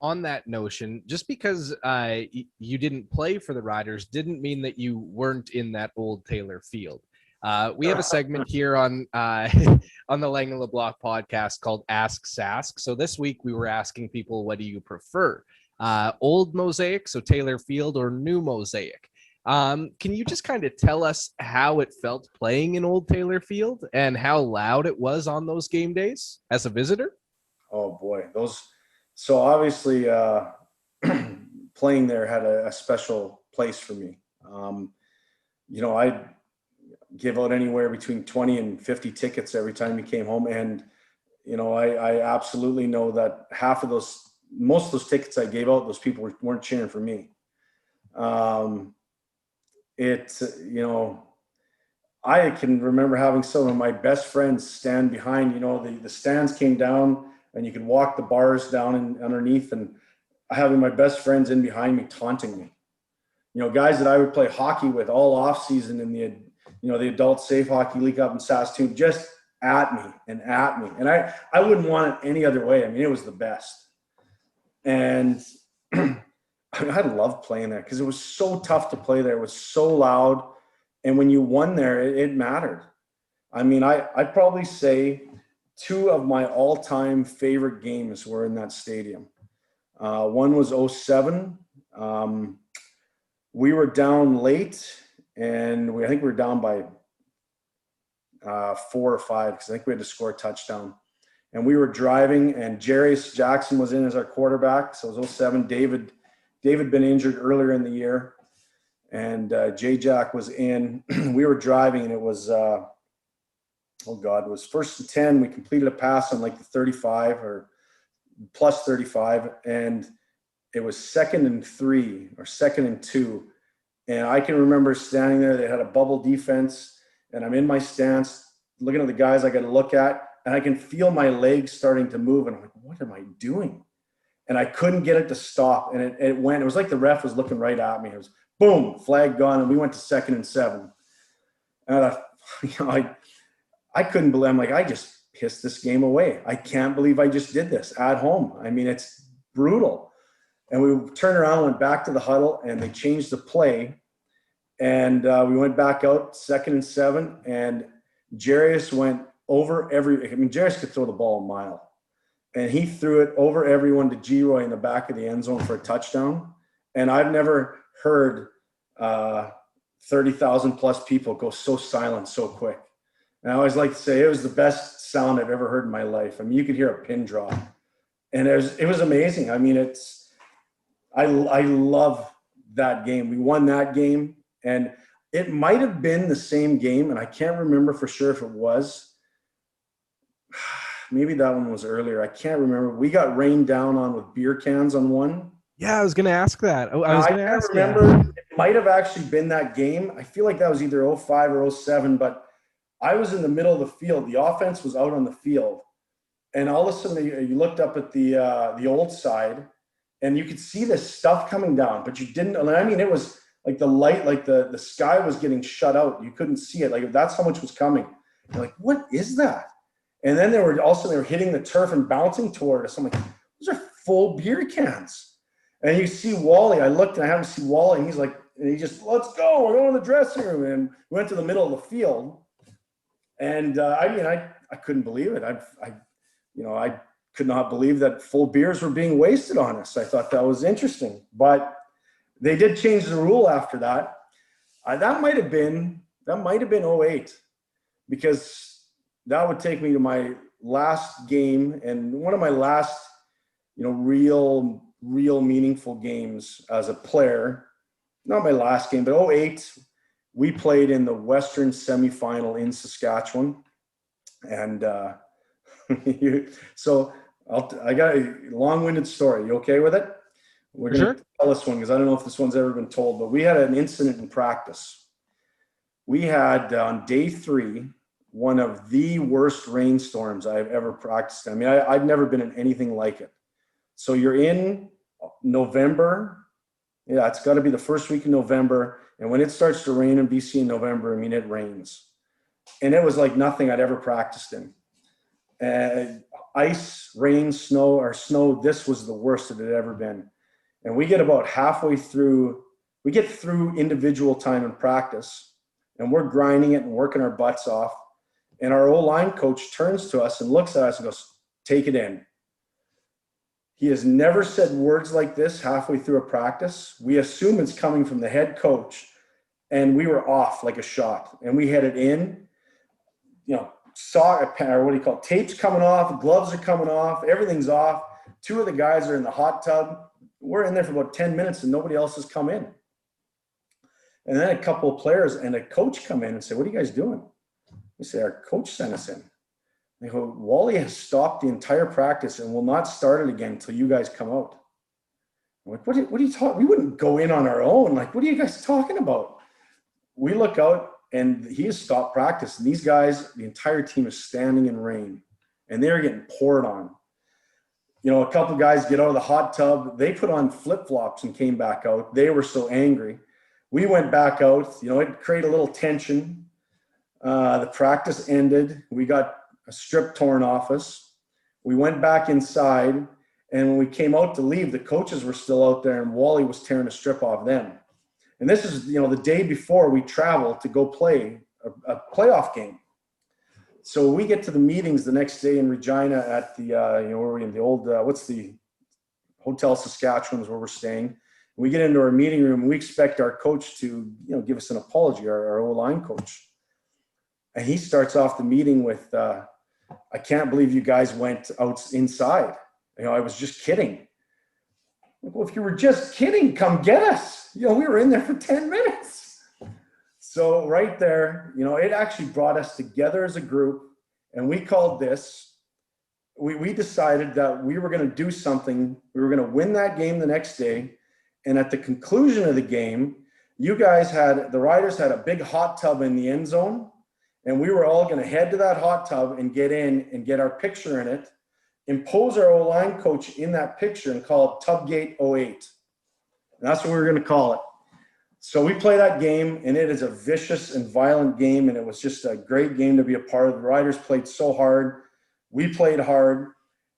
S2: On that notion, just because you didn't play for the Riders didn't mean that you weren't in that old Taylor field. We have a segment here on the Lang LeBlanc podcast called Ask Sask. So this week we were asking people, what do you prefer? Old Mosaic, so Taylor Field, or new Mosaic? Can you just kind of tell us how it felt playing in Old Taylor Field and how loud it was on those game days as a visitor?
S4: Oh boy, so obviously playing there had a special place for me. I'd give out anywhere between 20 and 50 tickets every time you came home. And, I absolutely know that most of those tickets I gave out, those people weren't cheering for me. I can remember having some of my best friends stand behind, the stands came down and you could walk the bars down underneath, and having my best friends in behind me taunting me. Guys that I would play hockey with all off season in the adult safe hockey league up in Saskatchewan, just at me. And I wouldn't want it any other way. It was the best. And I loved playing there because it was so tough to play there. It was so loud. And when you won there, it mattered. I'd probably say 2 of my all-time favorite games were in that stadium. One was 2007. We were down late, and I think we were down by 4 or 5 because I think we had to score a touchdown. And we were driving, and Jarius Jackson was in as our quarterback. So it was 2007. David been injured earlier in the year, and J-Jack was in. We were driving, and it was, it was 1st and 10. We completed a pass on like the 35 or plus 35, and it was 2nd and 3 or 2nd and 2. And I can remember standing there. They had a bubble defense, and I'm in my stance looking at the guys I got to look at, and I can feel my legs starting to move. And I'm like, what am I doing? And I couldn't get it to stop. And it went. It was like the ref was looking right at me. It was boom, flag gone, and we went to 2nd and 7. And I thought, I couldn't believe. I'm like, I just pissed this game away. I can't believe I just did this at home. I mean, it's brutal. And we turned around, went back to the huddle, and they changed the play. And we went back out 2nd and 7, and Jarius went over Jarius could throw the ball a mile. And he threw it over everyone to G-Roy in the back of the end zone for a touchdown. And I've never heard 30,000 plus people go so silent so quick. And I always like to say it was the best sound I've ever heard in my life. I mean, you could hear a pin drop. And it was amazing. I mean, I love that game. We won that game. And it might have been the same game, and I can't remember for sure if it was. Maybe that one was earlier. I can't remember. We got rained down on with beer cans on one.
S2: Yeah, I was going to ask that. I
S4: can't remember. It might have actually been that game. I feel like that was either 05 or 07, but I was in the middle of the field. The offense was out on the field. And all of a sudden, you looked up at the old side, and you could see this stuff coming down, but you didn't. I mean, it was like the light, like the sky was getting shut out. You couldn't see it. Like that's how much was coming. You're like, what is that? And then they were hitting the turf and bouncing toward us. I'm like, those are full beer cans. And you see Wally. I looked and I happened to see Wally, and he's like, and he just, let's go. We're going to the dressing room. And we went to the middle of the field. And I mean, I couldn't believe it. I could not believe that full beers were being wasted on us. I thought that was interesting, but they did change the rule after that. That might have been 08, because that would take me to my last game and one of my last, real meaningful games as a player. Not my last game, but 08, we played in the Western semifinal in Saskatchewan. And so I got a long-winded story. You okay with it? We're going to tell this one because I don't know if this one's ever been told, but we had an incident in practice. We had on day 3, one of the worst rainstorms I've ever practiced. I mean, I've never been in anything like it. So you're in November. Yeah, it's got to be the first week in November. And when it starts to rain in BC in November, I mean, it rains. And it was like nothing I'd ever practiced in. Ice, rain, snow, this was the worst it had ever been. And we get about halfway through, we get through individual time in practice, and we're grinding it and working our butts off. And our O-line coach turns to us and looks at us and goes, take it in. He has never said words like this halfway through a practice. We assume it's coming from the head coach, and we were off like a shot. And we headed in, tape's coming off, gloves are coming off, everything's off. 2 of the guys are in the hot tub. We're in there for about 10 minutes and nobody else has come in. And then a couple of players and a coach come in and say, what are you guys doing? We say, our coach sent us in. They go, Wally has stopped the entire practice and will not start it again until you guys come out. I'm like, what are you talking? We wouldn't go in on our own. Like, what are you guys talking about? We look out and he has stopped practice. And these guys, the entire team is standing in rain and they're getting poured on. A couple of guys get out of the hot tub. They put on flip-flops and came back out. They were so angry. We went back out. It created a little tension. The practice ended. We got a strip torn off us. We went back inside, and when we came out to leave, the coaches were still out there, and Wally was tearing a strip off them. And this is, the day before we traveled to go play a playoff game. So we get to the meetings the next day in Regina at the, where we're in the old, what's the Hotel Saskatchewan is where we're staying. We get into our meeting room and we expect our coach to, give us an apology, our O-line coach. And he starts off the meeting with, I can't believe you guys went out inside. I was just kidding. Well, if you were just kidding, come get us. We were in there for 10 minutes. So right there, it actually brought us together as a group, and we called this we decided that we were going to do something. We were going to win that game the next day. And at the conclusion of the game, the Riders had a big hot tub in the end zone. And we were all going to head to that hot tub and get in and get our picture in it, impose our O-line coach in that picture and call it Tubgate 08. And that's what we were going to call it. So we play that game, and it is a vicious and violent game, and it was just a great game to be a part of. The Riders played so hard. We played hard,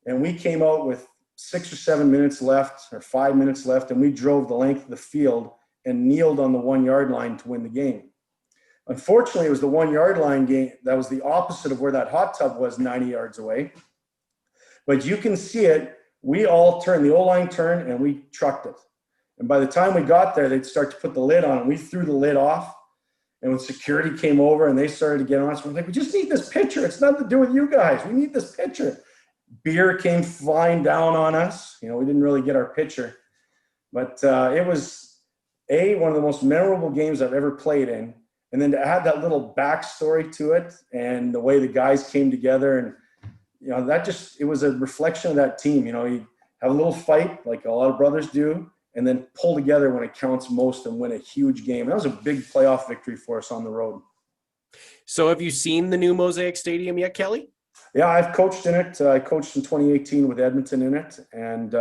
S4: and we came out with 6 or 7 minutes left or 5 minutes left, and we drove the length of the field and kneeled on the 1 yard line to win the game. Unfortunately, it was the 1 yard line game. That was the opposite of where that hot tub was 90 yards away. But you can see it. We all turned, the O-line turned, and we trucked it. And by the time we got there, they'd start to put the lid on, and we threw the lid off. And when security came over and they started to get on us, we're like, we just need this picture. It's nothing to do with you guys. We need this picture. Beer came flying down on us. We didn't really get our picture. But it was, one of the most memorable games I've ever played in. And then to add that little backstory to it and the way the guys came together, and, it was a reflection of that team. You have a little fight like a lot of brothers do, and then pull together when it counts most and win a huge game. And that was a big playoff victory for us on the road.
S3: So have you seen the new Mosaic Stadium yet, Kelly?
S4: Yeah, I've coached in it. I coached in 2018 with Edmonton in it. And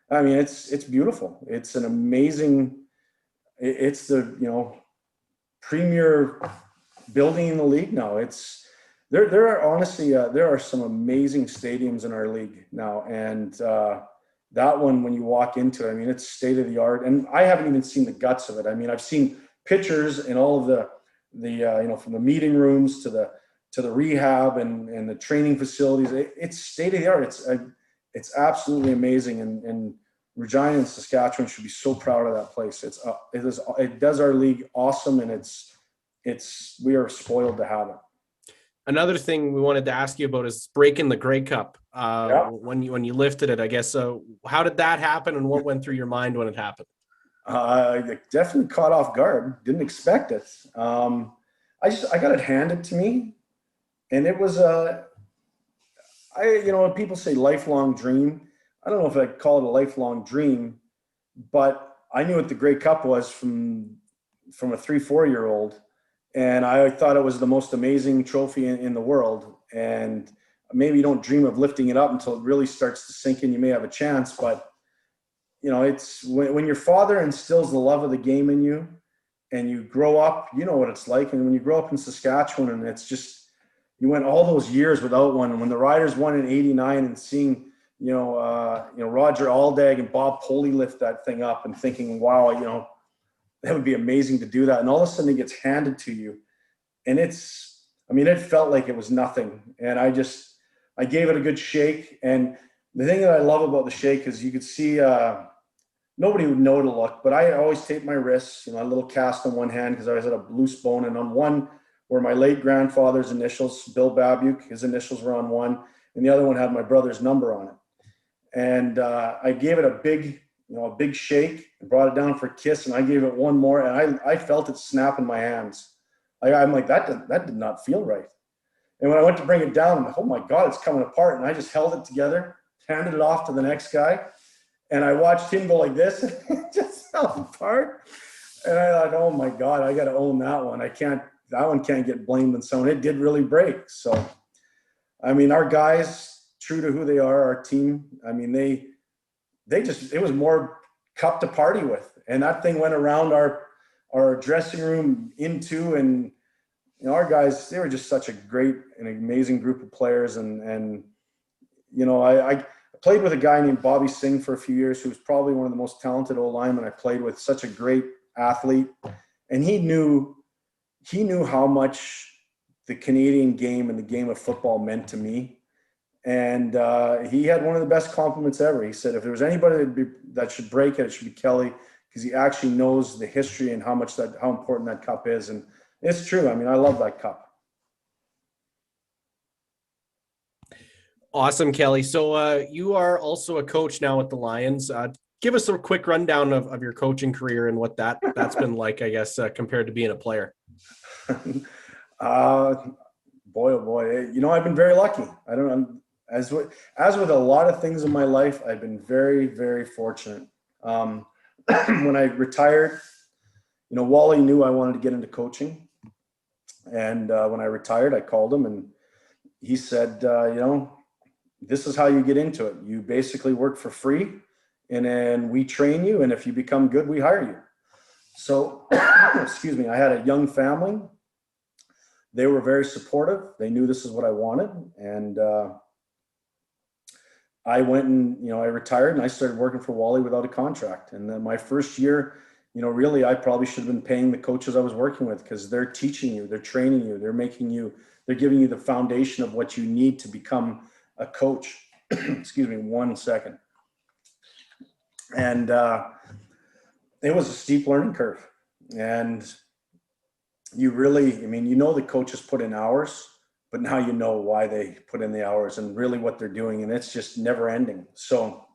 S4: it's beautiful. It's an amazing, it's the, premier building in the league now. There are honestly, there are some amazing stadiums in our league now. And that one, when you walk into it, it's state of the art. And I haven't even seen the guts of it. I've seen pictures in all of the from the meeting rooms to the rehab and the training facilities. It's state of the art. It's absolutely amazing. And Regina and Saskatchewan should be so proud of that place. It does our league awesome, and we are spoiled to have it.
S3: Another thing we wanted to ask you about is breaking the Grey Cup. When you lifted it, I guess. How did that happen, and what went through your mind when it happened?
S4: I definitely caught off guard. Didn't expect it. I got it handed to me, and it was when people say lifelong dream, I don't know if I'd call it a lifelong dream, but I knew what the Grey Cup was from a 3-4-year-old. And I thought it was the most amazing trophy in the world. And maybe you don't dream of lifting it up until it really starts to sink in. You may have a chance, but it's when your father instills the love of the game in you and you grow up, you know what it's like. And when you grow up in Saskatchewan, and it's just, you went all those years without one. And when the Riders won in 89 and seeing, Roger Aldag and Bob Poley lift that thing up and thinking, wow, that would be amazing to do that. And all of a sudden it gets handed to you. And it felt like it was nothing. And I gave it a good shake. And the thing that I love about the shake is you could see, nobody would know to look, but I always tape my wrists, a little cast on one hand because I was at a loose bone. And on one were my late grandfather's initials, Bill Babuke, his initials were on one. And the other one had my brother's number on it. And I gave it a big shake and brought it down for a kiss, and I gave it one more, and I felt it snap in my hands. I'm like, that did not feel right. And when I went to bring it down, I'm like, oh my God, it's coming apart. And I just held it together, handed it off to the next guy, and I watched him go like this, and it just fell apart. And I thought, oh my God, I got to own that one. That one can't get blamed on someone. It did really break. So, our guys, true to who they are, our team, it was more cup to party with. And that thing went around our dressing room and our guys, they were just such a great and amazing group of players. And I played with a guy named Bobby Singh for a few years, who was probably one of the most talented O-linemen I played with, such a great athlete. And he knew how much the Canadian game and the game of football meant to me. And he had one of the best compliments ever. He said, if there was anybody that should break it, it should be Kelly, because he actually knows the history and how important that cup is. And it's true. I love that cup.
S3: Awesome, Kelly. So you are also a coach now with the Lions. Give us a quick rundown of your coaching career and what that's been like, I guess, compared to being a player.
S4: Boy, oh boy. I've been very lucky. as with a lot of things in my life, I've been very, very fortunate. When I retired, Wally knew I wanted to get into coaching. And when I retired, I called him and he said, this is how you get into it. You basically work for free and then we train you. And if you become good, we hire you. So, excuse me, I had a young family. They were very supportive. They knew this is what I wanted. And I went and, I retired and I started working for Wally without a contract. And then my first year, really, I probably should have been paying the coaches I was working with because they're teaching you, they're training you, they're giving you the foundation of what you need to become a coach. Excuse me, 1 second. And it was a steep learning curve. And you really, the coaches put in hours, but now you know why they put in the hours and really what they're doing. And it's just never ending. So,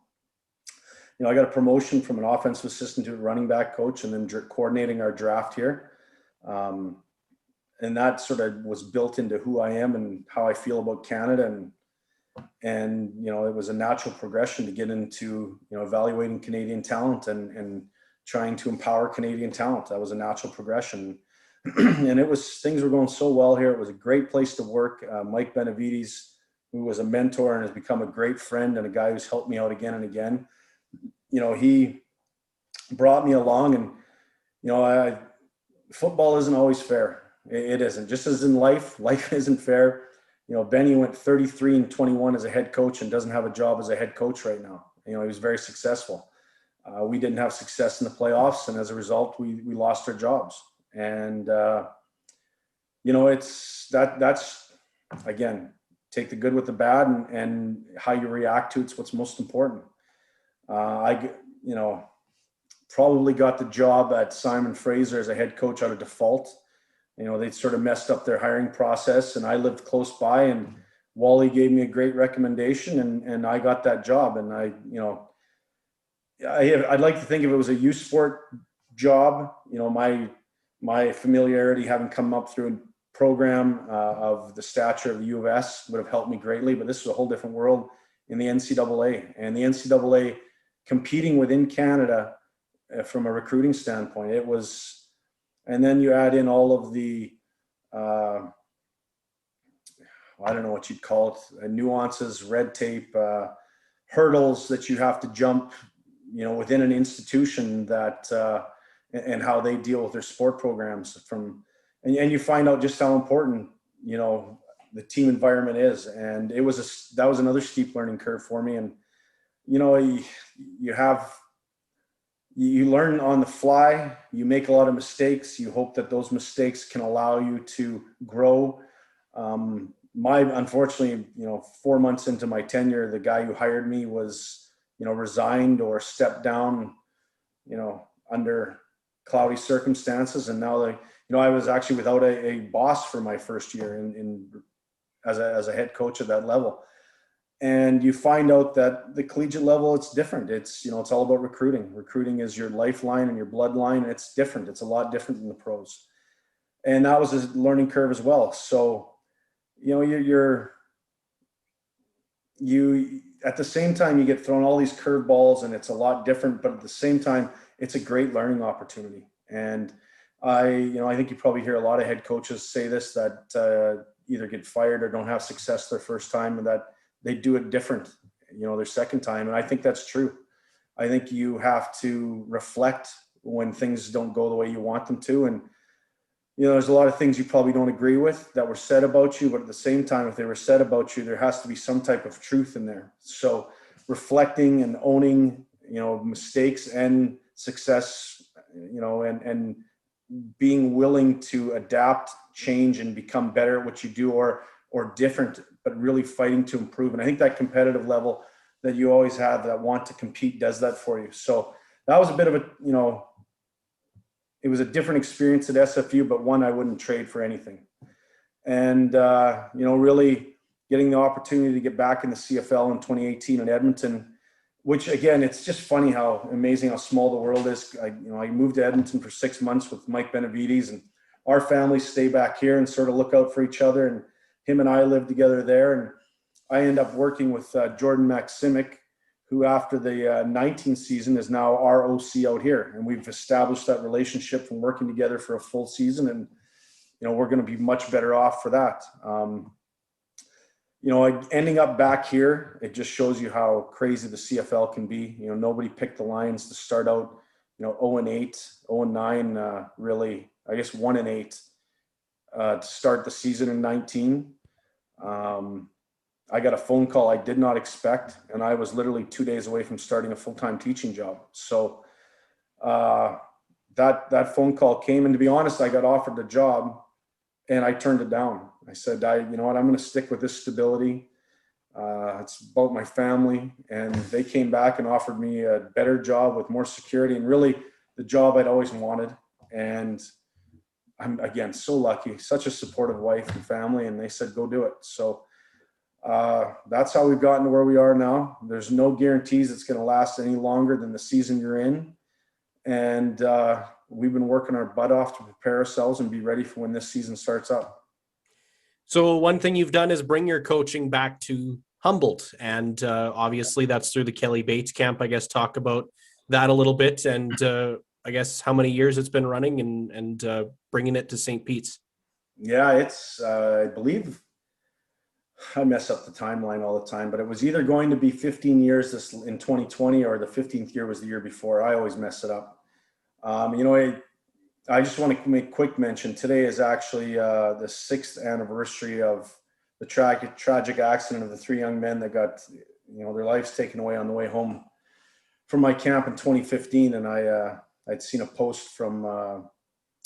S4: I got a promotion from an offensive assistant to a running back coach and then coordinating our draft here. And that sort of was built into who I am and how I feel about Canada. And it was a natural progression to get into, evaluating Canadian talent and trying to empower Canadian talent. That was a natural progression. And things were going so well here. It was a great place to work. Mike Benavides, who was a mentor and has become a great friend and a guy who's helped me out again and again. He brought me along and, football isn't always fair. It isn't. Just as in life isn't fair. Benny went 33-21 as a head coach and doesn't have a job as a head coach right now. He was very successful. We didn't have success in the playoffs. And as a result, we lost our jobs. And, that's, again, take the good with the bad and how you react to it's what's most important. I probably got the job at Simon Fraser as a head coach out of default. They sort of messed up their hiring process and I lived close by and Wally gave me a great recommendation and I got that job. And I'd like to think if it was a youth sport job, my familiarity having come up through a program of the stature of the U of S would have helped me greatly, but this was a whole different world in the NCAA and the NCAA competing within Canada from a recruiting standpoint. It was, and then you add in all of the, I don't know what you'd call it, nuances, red tape, hurdles that you have to jump, within an institution that, and how they deal with their sport programs and you find out just how important, the team environment is. And that was another steep learning curve for me. And, you learn on the fly, you make a lot of mistakes. You hope that those mistakes can allow you to grow. Unfortunately, 4 months into my tenure, the guy who hired me was, resigned or stepped down, under cloudy circumstances. And now I was actually without a boss for my first year as a head coach at that level. And you find out that the collegiate level, it's different. It's, it's all about recruiting. Recruiting is your lifeline and your bloodline. And it's different. It's a lot different than the pros. And that was a learning curve as well. So, you at the same time, you get thrown all these curveballs and it's a lot different, but at the same time, it's a great learning opportunity. And I think you probably hear a lot of head coaches say this, that either get fired or don't have success their first time and that they do it different, their second time. And I think that's true. I think you have to reflect when things don't go the way you want them to. And, there's a lot of things you probably don't agree with that were said about you, but at the same time, if they were said about you, there has to be some type of truth in there. So reflecting and owning, mistakes and success, and being willing to adapt, change, and become better at what you do or different, but really fighting to improve. And I think that competitive level that you always have, that want to compete, does that for you. So that was a bit of a, it was a different experience at SFU, but one I wouldn't trade for anything. And, really getting the opportunity to get back in the CFL in 2018 in Edmonton, which again, it's just funny how amazing how small the world is. I moved to Edmonton for 6 months with Mike Benavides, and our families stay back here and sort of look out for each other. And him and I lived together there. I end up working with Jordan Maximic, who after the 19th season is now our OC out here. And we've established that relationship from working together for a full season. And, we're going to be much better off for that. Ending up back here, it just shows you how crazy the CFL can be. Nobody picked the Lions to start out, 0-8, 0-9, really, I guess 1-8 to start the season in 19. I got a phone call I did not expect, and I was literally 2 days away from starting a full-time teaching job. So that phone call came, and to be honest, I got offered the job, and I turned it down. I said, you know what, I'm going to stick with this stability. It's about my family, and they came back and offered me a better job with more security, and really the job I'd always wanted. And I'm, again, so lucky, such a supportive wife and family, and they said, go do it. So that's how we've gotten to where we are now. There's no guarantees it's going to last any longer than the season you're in. And we've been working our butt off to prepare ourselves and be ready for when this season starts up.
S3: So one thing you've done is bring your coaching back to Humboldt. And obviously that's through the Kelly Bates camp. I guess talk about that a little bit, and I guess how many years it's been running and bringing it to St. Pete's.
S4: Yeah, it's, I believe, I mess up the timeline all the time, but it was either going to be 15 years this in 2020 or the 15th year was the year before. I always mess it up. I just want to make quick mention. Today is actually the 6th anniversary of the tragic accident of the 3 young men that got, their lives taken away on the way home from my camp in 2015. And I'd seen a post from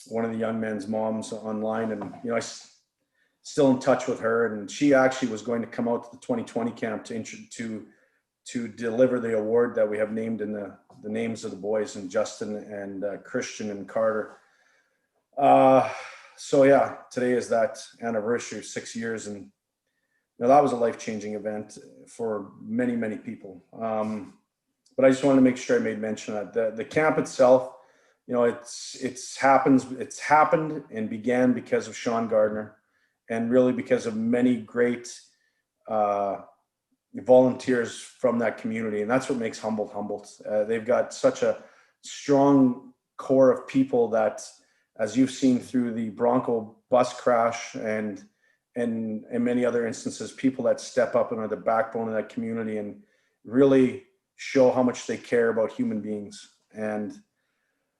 S4: one of the young men's moms online, and I still in touch with her, and she actually was going to come out to the 2020 camp to deliver the award that we have named in the names of the boys, and Justin and Christian and Carter. So yeah, today is that anniversary, 6 years, and that was a life-changing event for many, many people. But I just wanted to make sure I made mention of that. The camp itself, it's happened and began because of Sean Gardner, and really because of many great volunteers from that community. And that's what makes Humboldt. They've got such a strong core of people that, as you've seen through the Bronco bus crash and many other instances, people that step up and are the backbone of that community and really show how much they care about human beings. And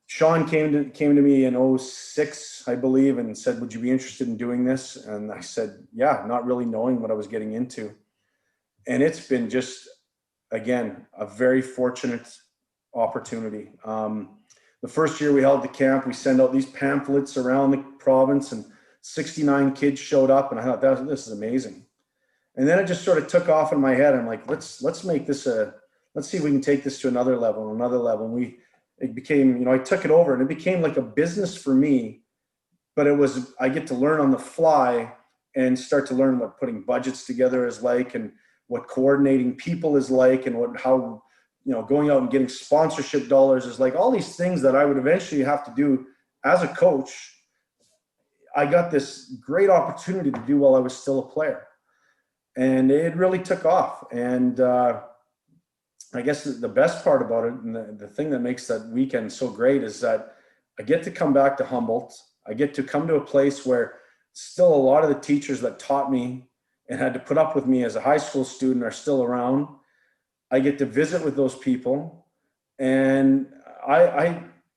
S4: Sean came to me in 2006, I believe, and said, would you be interested in doing this? And I said, yeah, not really knowing what I was getting into. And it's been just, again, a very fortunate opportunity. The first year we held the camp, we sent out these pamphlets around the province, and 69 kids showed up, and I thought, this is amazing. And then it just sort of took off in my head. I'm like, let's make this let's see if we can take this to another level. And it became, I took it over, and it became like a business for me, but I get to learn on the fly and start to learn what putting budgets together is like, and what coordinating people is like, and how going out and getting sponsorship dollars is like. All these things that I would eventually have to do as a coach, I got this great opportunity to do while I was still a player, and it really took off. And I guess the best part about it, and the thing that makes that weekend so great, is that I get to come back to Humboldt. I get to come to a place where still a lot of the teachers that taught me and had to put up with me as a high school student are still around. I get to visit with those people, and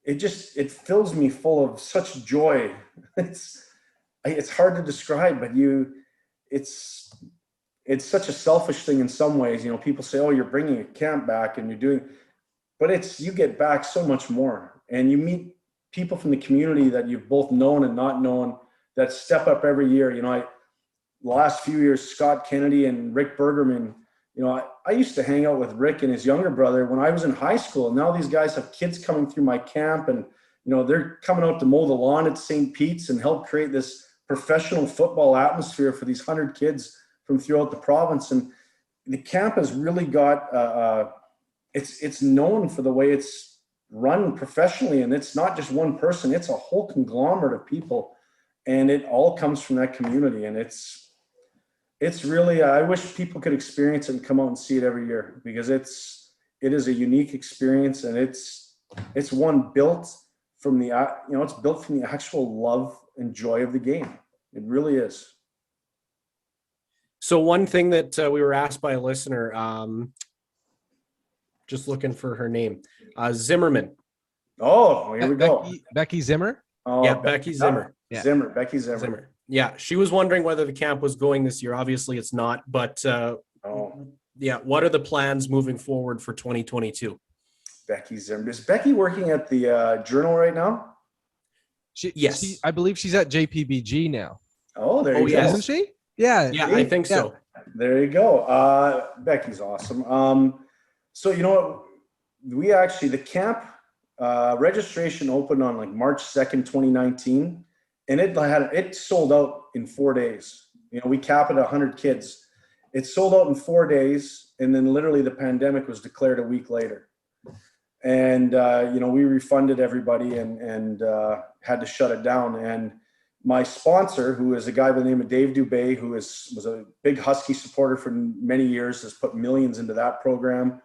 S4: it fills me full of such joy. It's hard to describe, but it's such a selfish thing in some ways. People say, oh, you're bringing a camp back and you're doing, but you get back so much more, and you meet people from the community that you've both known and not known that step up every year. The last few years, Scott Kennedy and Rick Bergerman, I used to hang out with Rick and his younger brother when I was in high school. Now these guys have kids coming through my camp, and, they're coming out to mow the lawn at St. Pete's and help create this professional football atmosphere for these 100 kids from throughout the province. And the camp has really got, it's known for the way it's run professionally. And it's not just one person, it's a whole conglomerate of people. And it all comes from that community. And it's really, I wish people could experience it and come out and see it every year, because it is a unique experience, and it's one built from the, it's built from the actual love and joy of the game. It really is.
S3: So one thing that we were asked by a listener, just looking for her name, Zimmerman.
S4: Oh, here we go.
S2: Becky Zimmer?
S4: Oh,
S3: Yeah, Becky Zimmer.
S2: Yeah.
S4: Becky Zimmer.
S3: Yeah, she was wondering whether the camp was going this year. Obviously, it's not. But yeah, what are the plans moving forward for 2022?
S4: Becky Zimmer. Is Becky working at the Journal right now?
S3: Yes.
S2: I believe she's at JPBG now.
S4: Oh, there you go.
S2: Isn't she? Yeah.
S3: Yeah, I think so.
S4: There you go. Becky's awesome. So you know what? We actually, the camp registration opened on like March 2nd, 2019, and it sold out in 4 days. You know, we cap it 100 kids. It sold out in 4 days, and then literally the pandemic was declared a week later. And we refunded everybody and had to shut it down. And my sponsor, who is a guy by the name of Dave Dubé, who was a big Husky supporter for many years, has put millions into that program,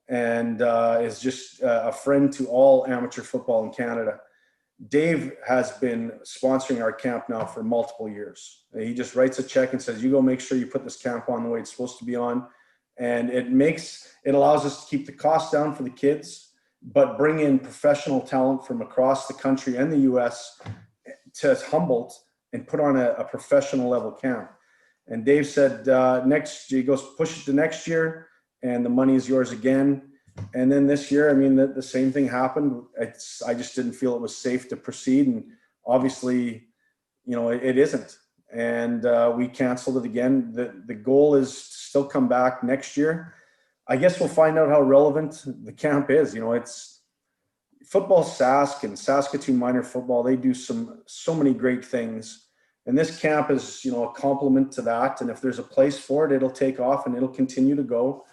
S4: and is just a friend to all amateur football in Canada. Dave has been sponsoring our camp now for multiple years. He just writes a check and says, you go make sure you put this camp on the way it's supposed to be on. And it allows us to keep the cost down for the kids, but bring in professional talent from across the country and the US to Humboldt and put on a professional level camp. And Dave said, he goes, push it to next year and the money is yours again. And then this year, I mean, the same thing happened. I just didn't feel it was safe to proceed. And obviously, it isn't. And we canceled it again. The goal is to still come back next year. I guess we'll find out how relevant the camp is. It's football, Sask and Saskatoon minor football. They do so many great things. And this camp is, a complement to that. And if there's a place for it, it'll take off and it'll continue to go.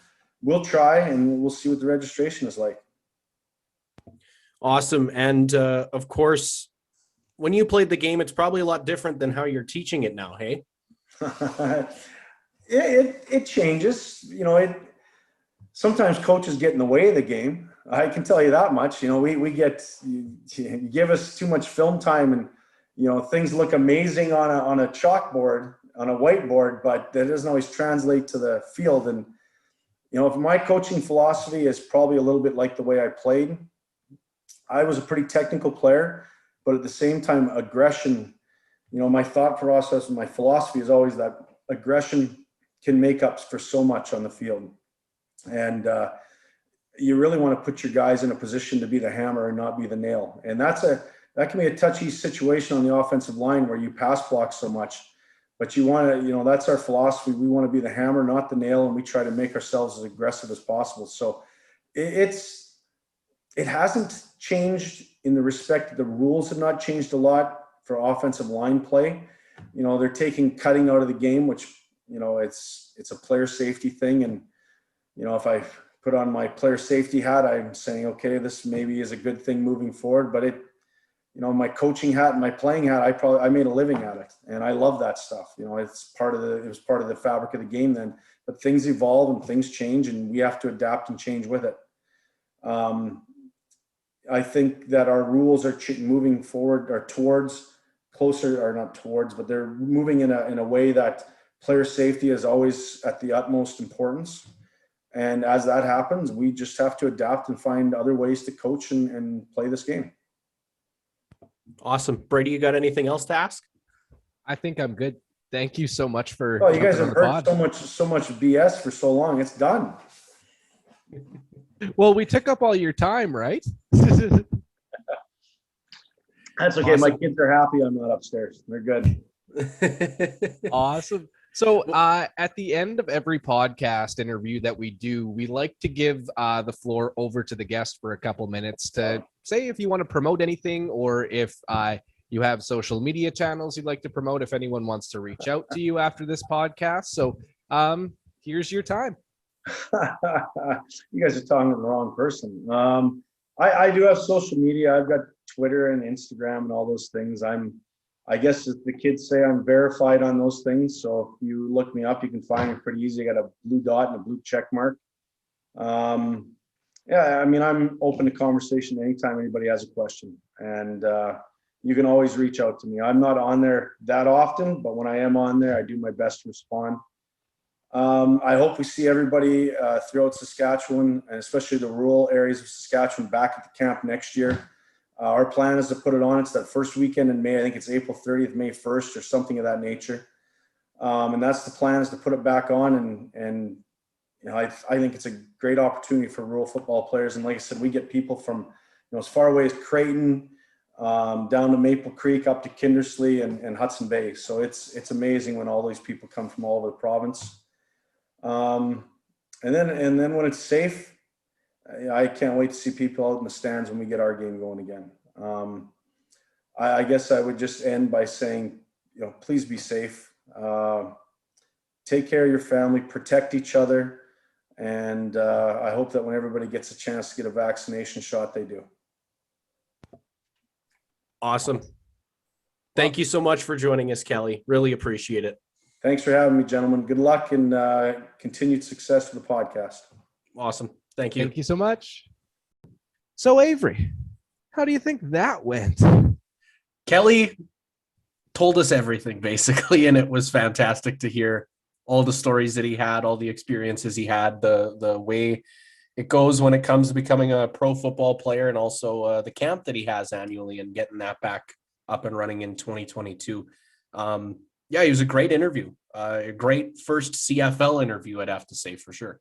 S4: We'll try and we'll see what the registration is like.
S3: Awesome. And of course, when you played the game, it's probably a lot different than how you're teaching it now, hey?
S4: It changes. Sometimes coaches get in the way of the game. I can tell you that much. We get, you give us too much film time and, things look amazing on a chalkboard, on a whiteboard, but that doesn't always translate to the field. And, if my coaching philosophy is probably a little bit like the way I played. I was a pretty technical player, but at the same time, aggression, my thought process and my philosophy is always that aggression can make up for so much on the field. And you really want to put your guys in a position to be the hammer and not be the nail. And that can be a touchy situation on the offensive line where you pass block so much. But you want to, that's our philosophy. We want to be the hammer, not the nail, and we try to make ourselves as aggressive as possible. So it hasn't changed in the respect that the rules have not changed a lot for offensive line play. They're taking cutting out of the game, which, it's a player safety thing. And, if I put on my player safety hat, I'm saying, okay, this maybe is a good thing moving forward. But my coaching hat and my playing hat, I made a living at it, and I love that stuff. It was part of the fabric of the game then. But things evolve and things change, and we have to adapt and change with it. I think that our rules are moving forward, or towards closer, or not towards, but they're moving in a way that player safety is always at the utmost importance. And as that happens, we just have to adapt and find other ways to coach and play this game.
S3: Awesome. Brady, you got anything else to ask?
S2: I think I'm good. Thank you so much for.
S4: Oh, you guys have heard so much BS for so long. It's done.
S2: Well, we took up all your time, right?
S4: That's okay.
S2: Awesome.
S4: My kids are happy I'm not upstairs. They're good.
S2: Awesome. So at the end of every podcast interview that we do, we like to give the floor over to the guest for a couple minutes to say if you want to promote anything, or if you have social media channels you'd like to promote, if anyone wants to reach out to you after this podcast. So here's your time.
S4: You guys are talking to the wrong person. I do have social media. I've got Twitter and Instagram and all those things. I guess the kids say I'm verified on those things. So if you look me up, you can find me pretty easy. I got a blue dot and a blue check mark. Yeah, I mean, I'm open to conversation anytime anybody has a question, and you can always reach out to me. I'm not on there that often, but when I am on there, I do my best to respond. I hope we see everybody throughout Saskatchewan, and especially the rural areas of Saskatchewan, back at the camp next year. Our plan is to put it on. It's that first weekend in May. I think it's April 30th, May 1st, or something of that nature. And that's the plan, is to put it back on. And you know, I think it's a great opportunity for rural football players. And like I said, we get people from, as far away as Creighton, down to Maple Creek, up to Kindersley and Hudson Bay. So it's amazing when all these people come from all over the province. And then when it's safe, I can't wait to see people out in the stands when we get our game going again. I guess I would just end by saying, please be safe. Take care of your family, protect each other. And I hope that when everybody gets a chance to get a vaccination shot, they do.
S3: Awesome. Thank you so much for joining us, Kelly. Really appreciate it.
S4: Thanks for having me, gentlemen. Good luck and continued success with the podcast.
S3: Awesome. Thank you.
S2: Thank you so much. So, Avery, how do you think that went?
S3: Kelly told us everything, basically, and it was fantastic to hear all the stories that he had, all the experiences he had, the way it goes when it comes to becoming a pro football player, and also the camp that he has annually and getting that back up and running in 2022. Yeah, he was a great interview, a great first CFL interview, I'd have to say, for sure.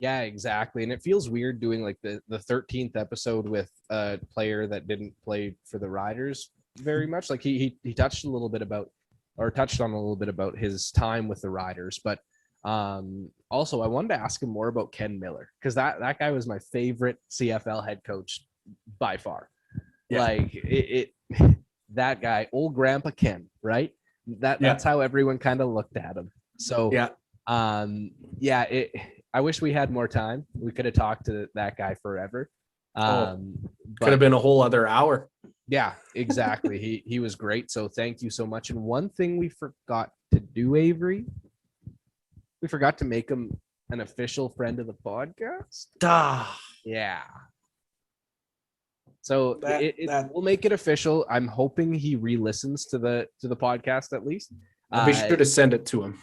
S2: Yeah, exactly. And it feels weird doing like the 13th episode with a player that didn't play for the Riders very much. Like he touched on a little bit about his time with the Riders, but also I wanted to ask him more about Ken Miller, because that guy was my favorite CFL head coach by far. Yeah. Like that guy, old Grandpa Ken, right? That's how everyone kind of looked at him. So I wish we had more time. We could have talked to that guy forever.
S3: Could have been a whole other hour.
S2: Yeah, exactly. He was great. So thank you so much. And one thing we forgot to do, Avery, we forgot to make him an official friend of the podcast. Yeah. So we'll make it official. I'm hoping he re-listens to the podcast at least.
S3: I'll be sure to send it to him.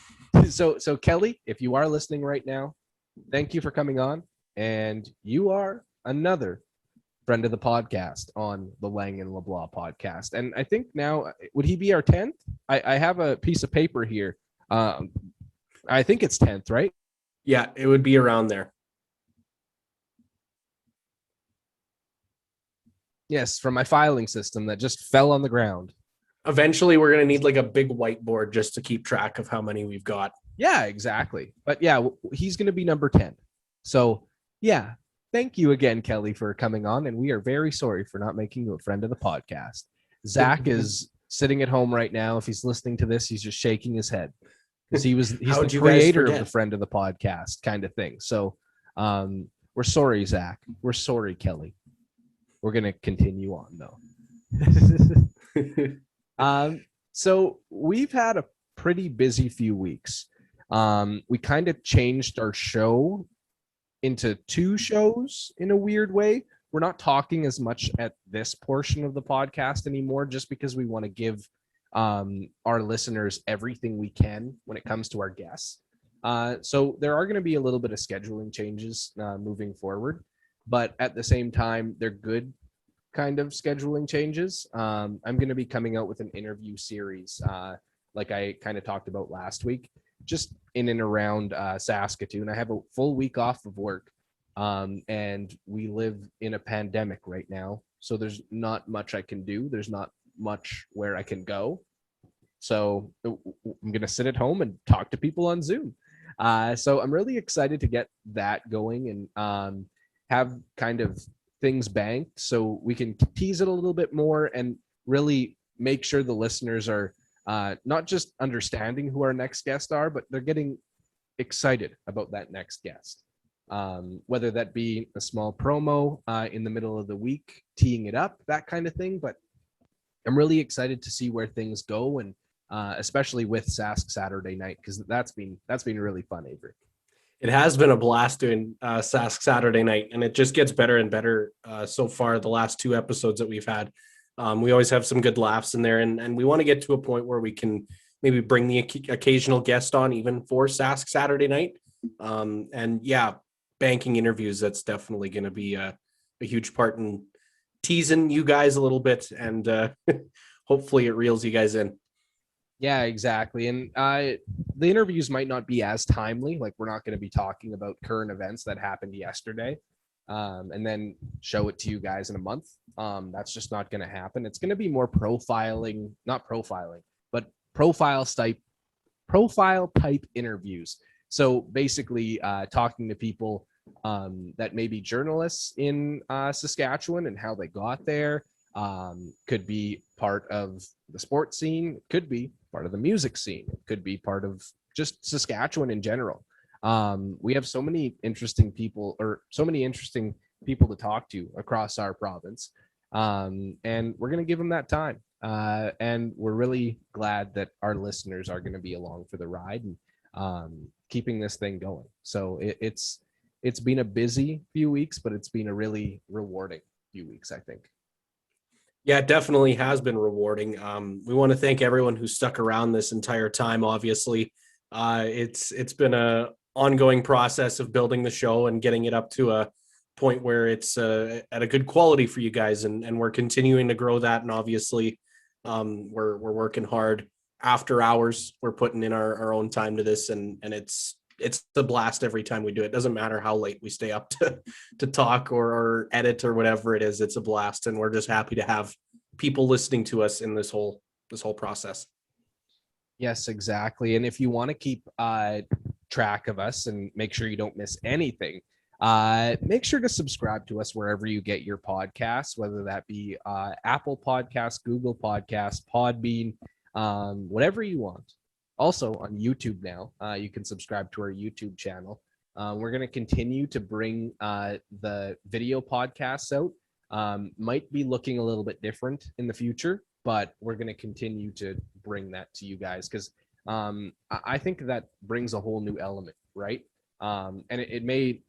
S2: So Kelly, if you are listening right now, thank you for coming on, and you are another friend of the podcast on the Lang LeBlanc Podcast. And I think now, would he be our 10th? I have a piece of paper here. I think it's 10th, right?
S3: Yeah, it would be around there.
S2: Yes, from my filing system that just fell on the ground.
S3: Eventually, we're going to need like a big whiteboard just to keep track of how many we've got.
S2: Yeah, exactly. But yeah, he's going to be number 10. So yeah, thank you again, Kelly, for coming on. And we are very sorry for not making you a friend of the podcast. Zach is sitting at home right now. If he's listening to this, he's just shaking his head because he's the creator of the friend of the podcast kind of thing. So we're sorry, Zach. We're sorry, Kelly. We're going to continue on though. So we've had a pretty busy few weeks. We kind of changed our show into 2 shows in a weird way. We're not talking as much at this portion of the podcast anymore, just because we want to give our listeners everything we can when it comes to our guests. So there are going to be a little bit of scheduling changes moving forward, but at the same time, they're good kind of scheduling changes. I'm going to be coming out with an interview series, like I kind of talked about last week, just in and around Saskatoon. I have a full week off of work, and we live in a pandemic right now, so there's not much I can do. There's not much where I can go. So I'm going to sit at home and talk to people on Zoom. So I'm really excited to get that going and have kind of things banked so we can tease it a little bit more and really make sure the listeners are not just understanding who our next guests are, but they're getting excited about that next guest. Whether that be a small promo in the middle of the week, teeing it up, that kind of thing. But I'm really excited to see where things go, and especially with Sask Saturday night, because that's been really fun, Avery.
S3: It has been a blast doing Sask Saturday night, and it just gets better and better so far. The last 2 episodes that we've had, we always have some good laughs in there, and we want to get to a point where we can maybe bring the occasional guest on, even for Sask Saturday night. And yeah, banking interviews, that's definitely going to be a huge part in teasing you guys a little bit, and hopefully it reels you guys in.
S2: Yeah, exactly. And the interviews might not be as timely. Like, we're not going to be talking about current events that happened yesterday and then show it to you guys in a month. That's just not going to happen. It's going to be more not profiling, but profile type interviews. So basically talking to people that may be journalists in Saskatchewan and how they got there. Could be part of the sports scene, could be part of the music scene, it could be part of just Saskatchewan in general. We have so many interesting people to talk to across our province, and we're going to give them that time. And we're really glad that our listeners are going to be along for the ride and keeping this thing going. So it's been a busy few weeks, but it's been a really rewarding few weeks, I think.
S3: Yeah, it definitely has been rewarding. We want to thank everyone who stuck around this entire time. Obviously, it's been a ongoing process of building the show and getting it up to a point where it's at a good quality for you guys, and we're continuing to grow that. And obviously, we're working hard after hours. We're putting in our own time to this, and it's a blast every time we do it. Doesn't matter how late we stay up to talk or edit or whatever it is. It's a blast, and we're just happy to have people listening to us in this whole process.
S2: Yes, exactly. And if you want to keep track of us and make sure you don't miss anything, make sure to subscribe to us wherever you get your podcasts, whether that be Apple Podcasts, Google Podcasts, Podbean, whatever you want. Also on YouTube now, you can subscribe to our YouTube channel. We're going to continue to bring the video podcasts out. Might be looking a little bit different in the future, but we're going to continue to bring that to you guys because I think that brings a whole new element, right? And it may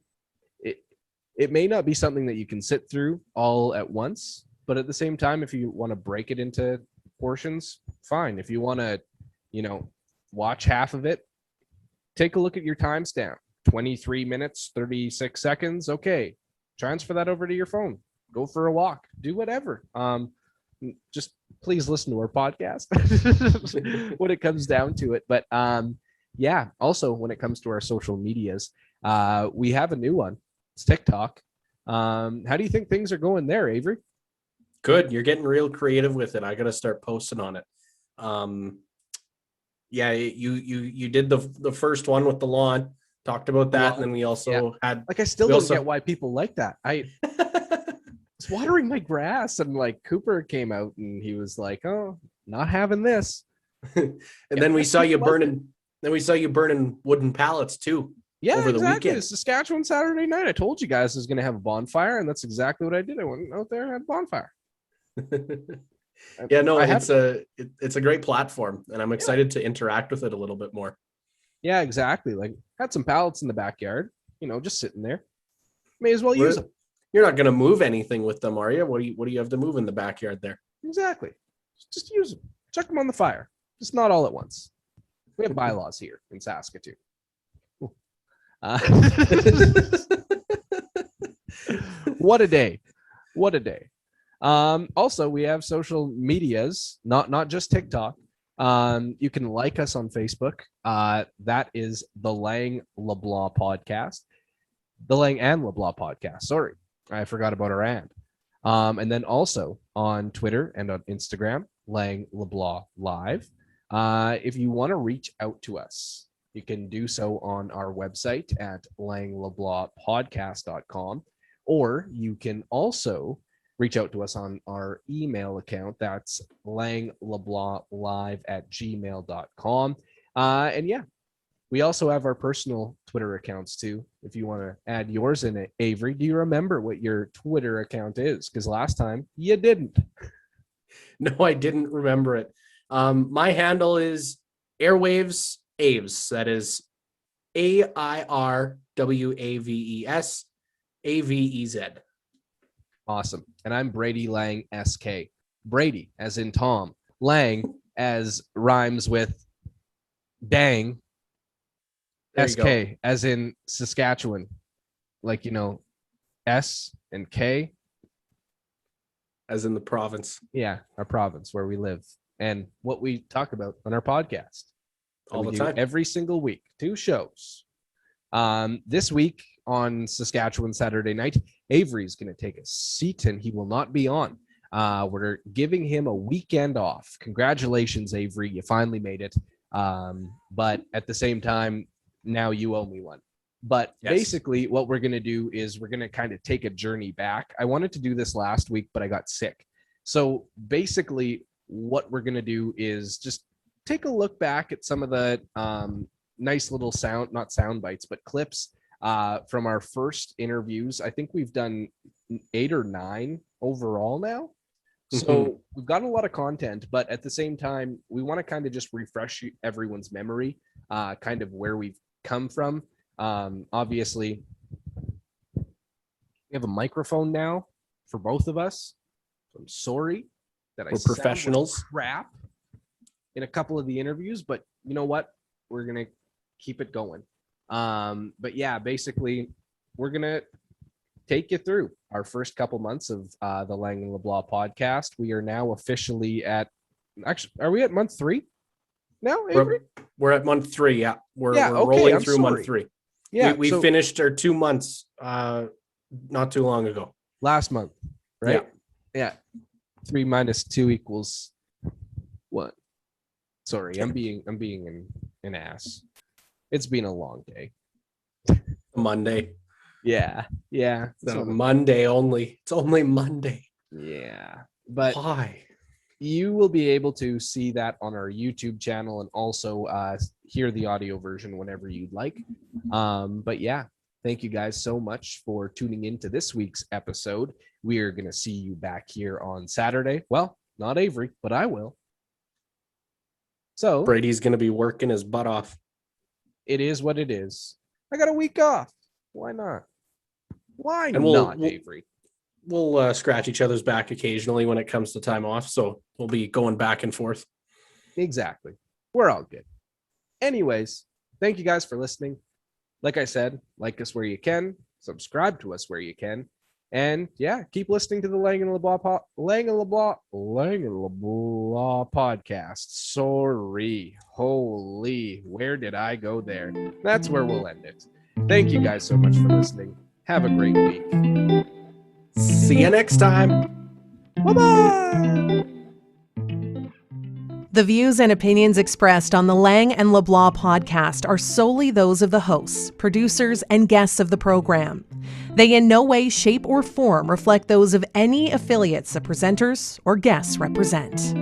S2: not be something that you can sit through all at once, but at the same time, if you want to break it into portions, fine. If you want to, watch half of it, take a look at your timestamp, 23 minutes, 36 seconds. Okay. Transfer that over to your phone, go for a walk, do whatever. Just please listen to our podcast when it comes down to it. But yeah, also when it comes to our social medias, we have a new one. It's TikTok. How do you think things are going there, Avery?
S3: Good. You're getting real creative with it. I got to start posting on it. Yeah, you did the first one with the lawn, talked about that, and then we also had
S2: I still don't get why people like that. I was watering my grass, and Cooper came out and he was like, "Oh, not having this."
S3: And then we saw you burning. Then we saw you burning wooden pallets too.
S2: Yeah,
S3: over the
S2: exactly.
S3: weekend.
S2: Saskatchewan Saturday night. I told you guys I was going to have a bonfire, and that's exactly what I did. I went out there and had a bonfire.
S3: Yeah, no, it's a great platform, and I'm excited to interact with it a little bit more.
S2: Yeah, exactly. Had some pallets in the backyard, just sitting there. May as well use them.
S3: You're not going to move anything with them, are you? What do you have to move in the backyard there?
S2: Exactly. Just use them. Chuck them on the fire. Just not all at once. We have bylaws here in Saskatchewan. What a day. What a day. Also, we have social medias, not just TikTok. You can like us on Facebook. That is the Lang LeBlanc Podcast. The Lang and LeBlanc Podcast. Sorry, I forgot about our and. And then also on Twitter and on Instagram, Lang LeBlanc Live. If you want to reach out to us, you can do so on our website at langleblancpodcast.com, or you can also reach out to us on our email account. That's langleblanclive@gmail.com. And yeah, we also have our personal Twitter accounts too. If you want to add yours in it, Avery, do you remember what your Twitter account is? Because last time you didn't.
S3: No, I didn't remember it. My handle is Airwaves Aves. That is AIRWAVES AVEZ.
S2: Awesome. And I'm Brady Lang SK. Brady as in Tom. Lang as rhymes with dang.
S3: There you
S2: SK
S3: go.
S2: as in Saskatchewan. Like, S and K.
S3: As in the province.
S2: Yeah, our province where we live and what we talk about on our podcast.
S3: All the
S2: do
S3: time.
S2: Every single week, 2 shows. This week on Saskatchewan Saturday night, Avery is going to take a seat and he will not be on. We're giving him a weekend off. Congratulations, Avery. You finally made it. But at the same time, now you owe me one. But
S3: Yes.
S2: Basically, what we're going to do is we're going to kind of take a journey back. I wanted to do this last week, but I got sick. So basically, what we're going to do is just take a look back at some of the nice little not sound bites, but clips from our first interviews. I think we've done 8 or 9 overall now. So we've got a lot of content, but at the same time, we want to kind of just refresh everyone's memory, kind of where we've come from. Obviously, we have a microphone now for both of us. So I'm sorry that
S3: We're professionals.
S2: Crap in a couple of the interviews, but you know what? We're gonna keep it going. But yeah, basically, we're gonna take you through our first couple months of the Lang LeBlanc podcast. We are now officially are we at month 3 now, Avery?
S3: We're at month 3. Yeah, we're
S2: okay,
S3: rolling
S2: I'm
S3: through
S2: sorry.
S3: month 3.
S2: Yeah,
S3: we finished our 2 months not too long ago.
S2: Last month, right? Yeah. 3 minus 2 equals what? Sorry, I'm being an ass. It's been a long day.
S3: Monday.
S2: Yeah.
S3: It's a Monday only. It's only Monday.
S2: Yeah. But
S3: why?
S2: You will be able to see that on our YouTube channel and also hear the audio version whenever you'd like. But yeah, thank you guys so much for tuning into this week's episode. We are going to see you back here on Saturday. Well, not Avery, but I will. So
S3: Brady's going to be working his butt off.
S2: It is what it is. I got a week off. Why not? Why
S3: And
S2: not, Avery?
S3: We'll scratch each other's back occasionally when it comes to time off. So we'll be going back and forth.
S2: Exactly. We're all good. Anyways, thank you guys for listening. Like I said, like us where you can, subscribe to us where you can, and yeah, keep listening to the Lang LeBlanc podcast. Sorry. Holy, where did I go there? That's where we'll end it. Thank you guys so much for listening. Have a great week.
S3: See you next time.
S2: Bye-bye.
S1: The views and opinions expressed on the Lang and LeBlanc podcast are solely those of the hosts, producers, and guests of the program. They in no way, shape, or form reflect those of any affiliates the presenters or guests represent.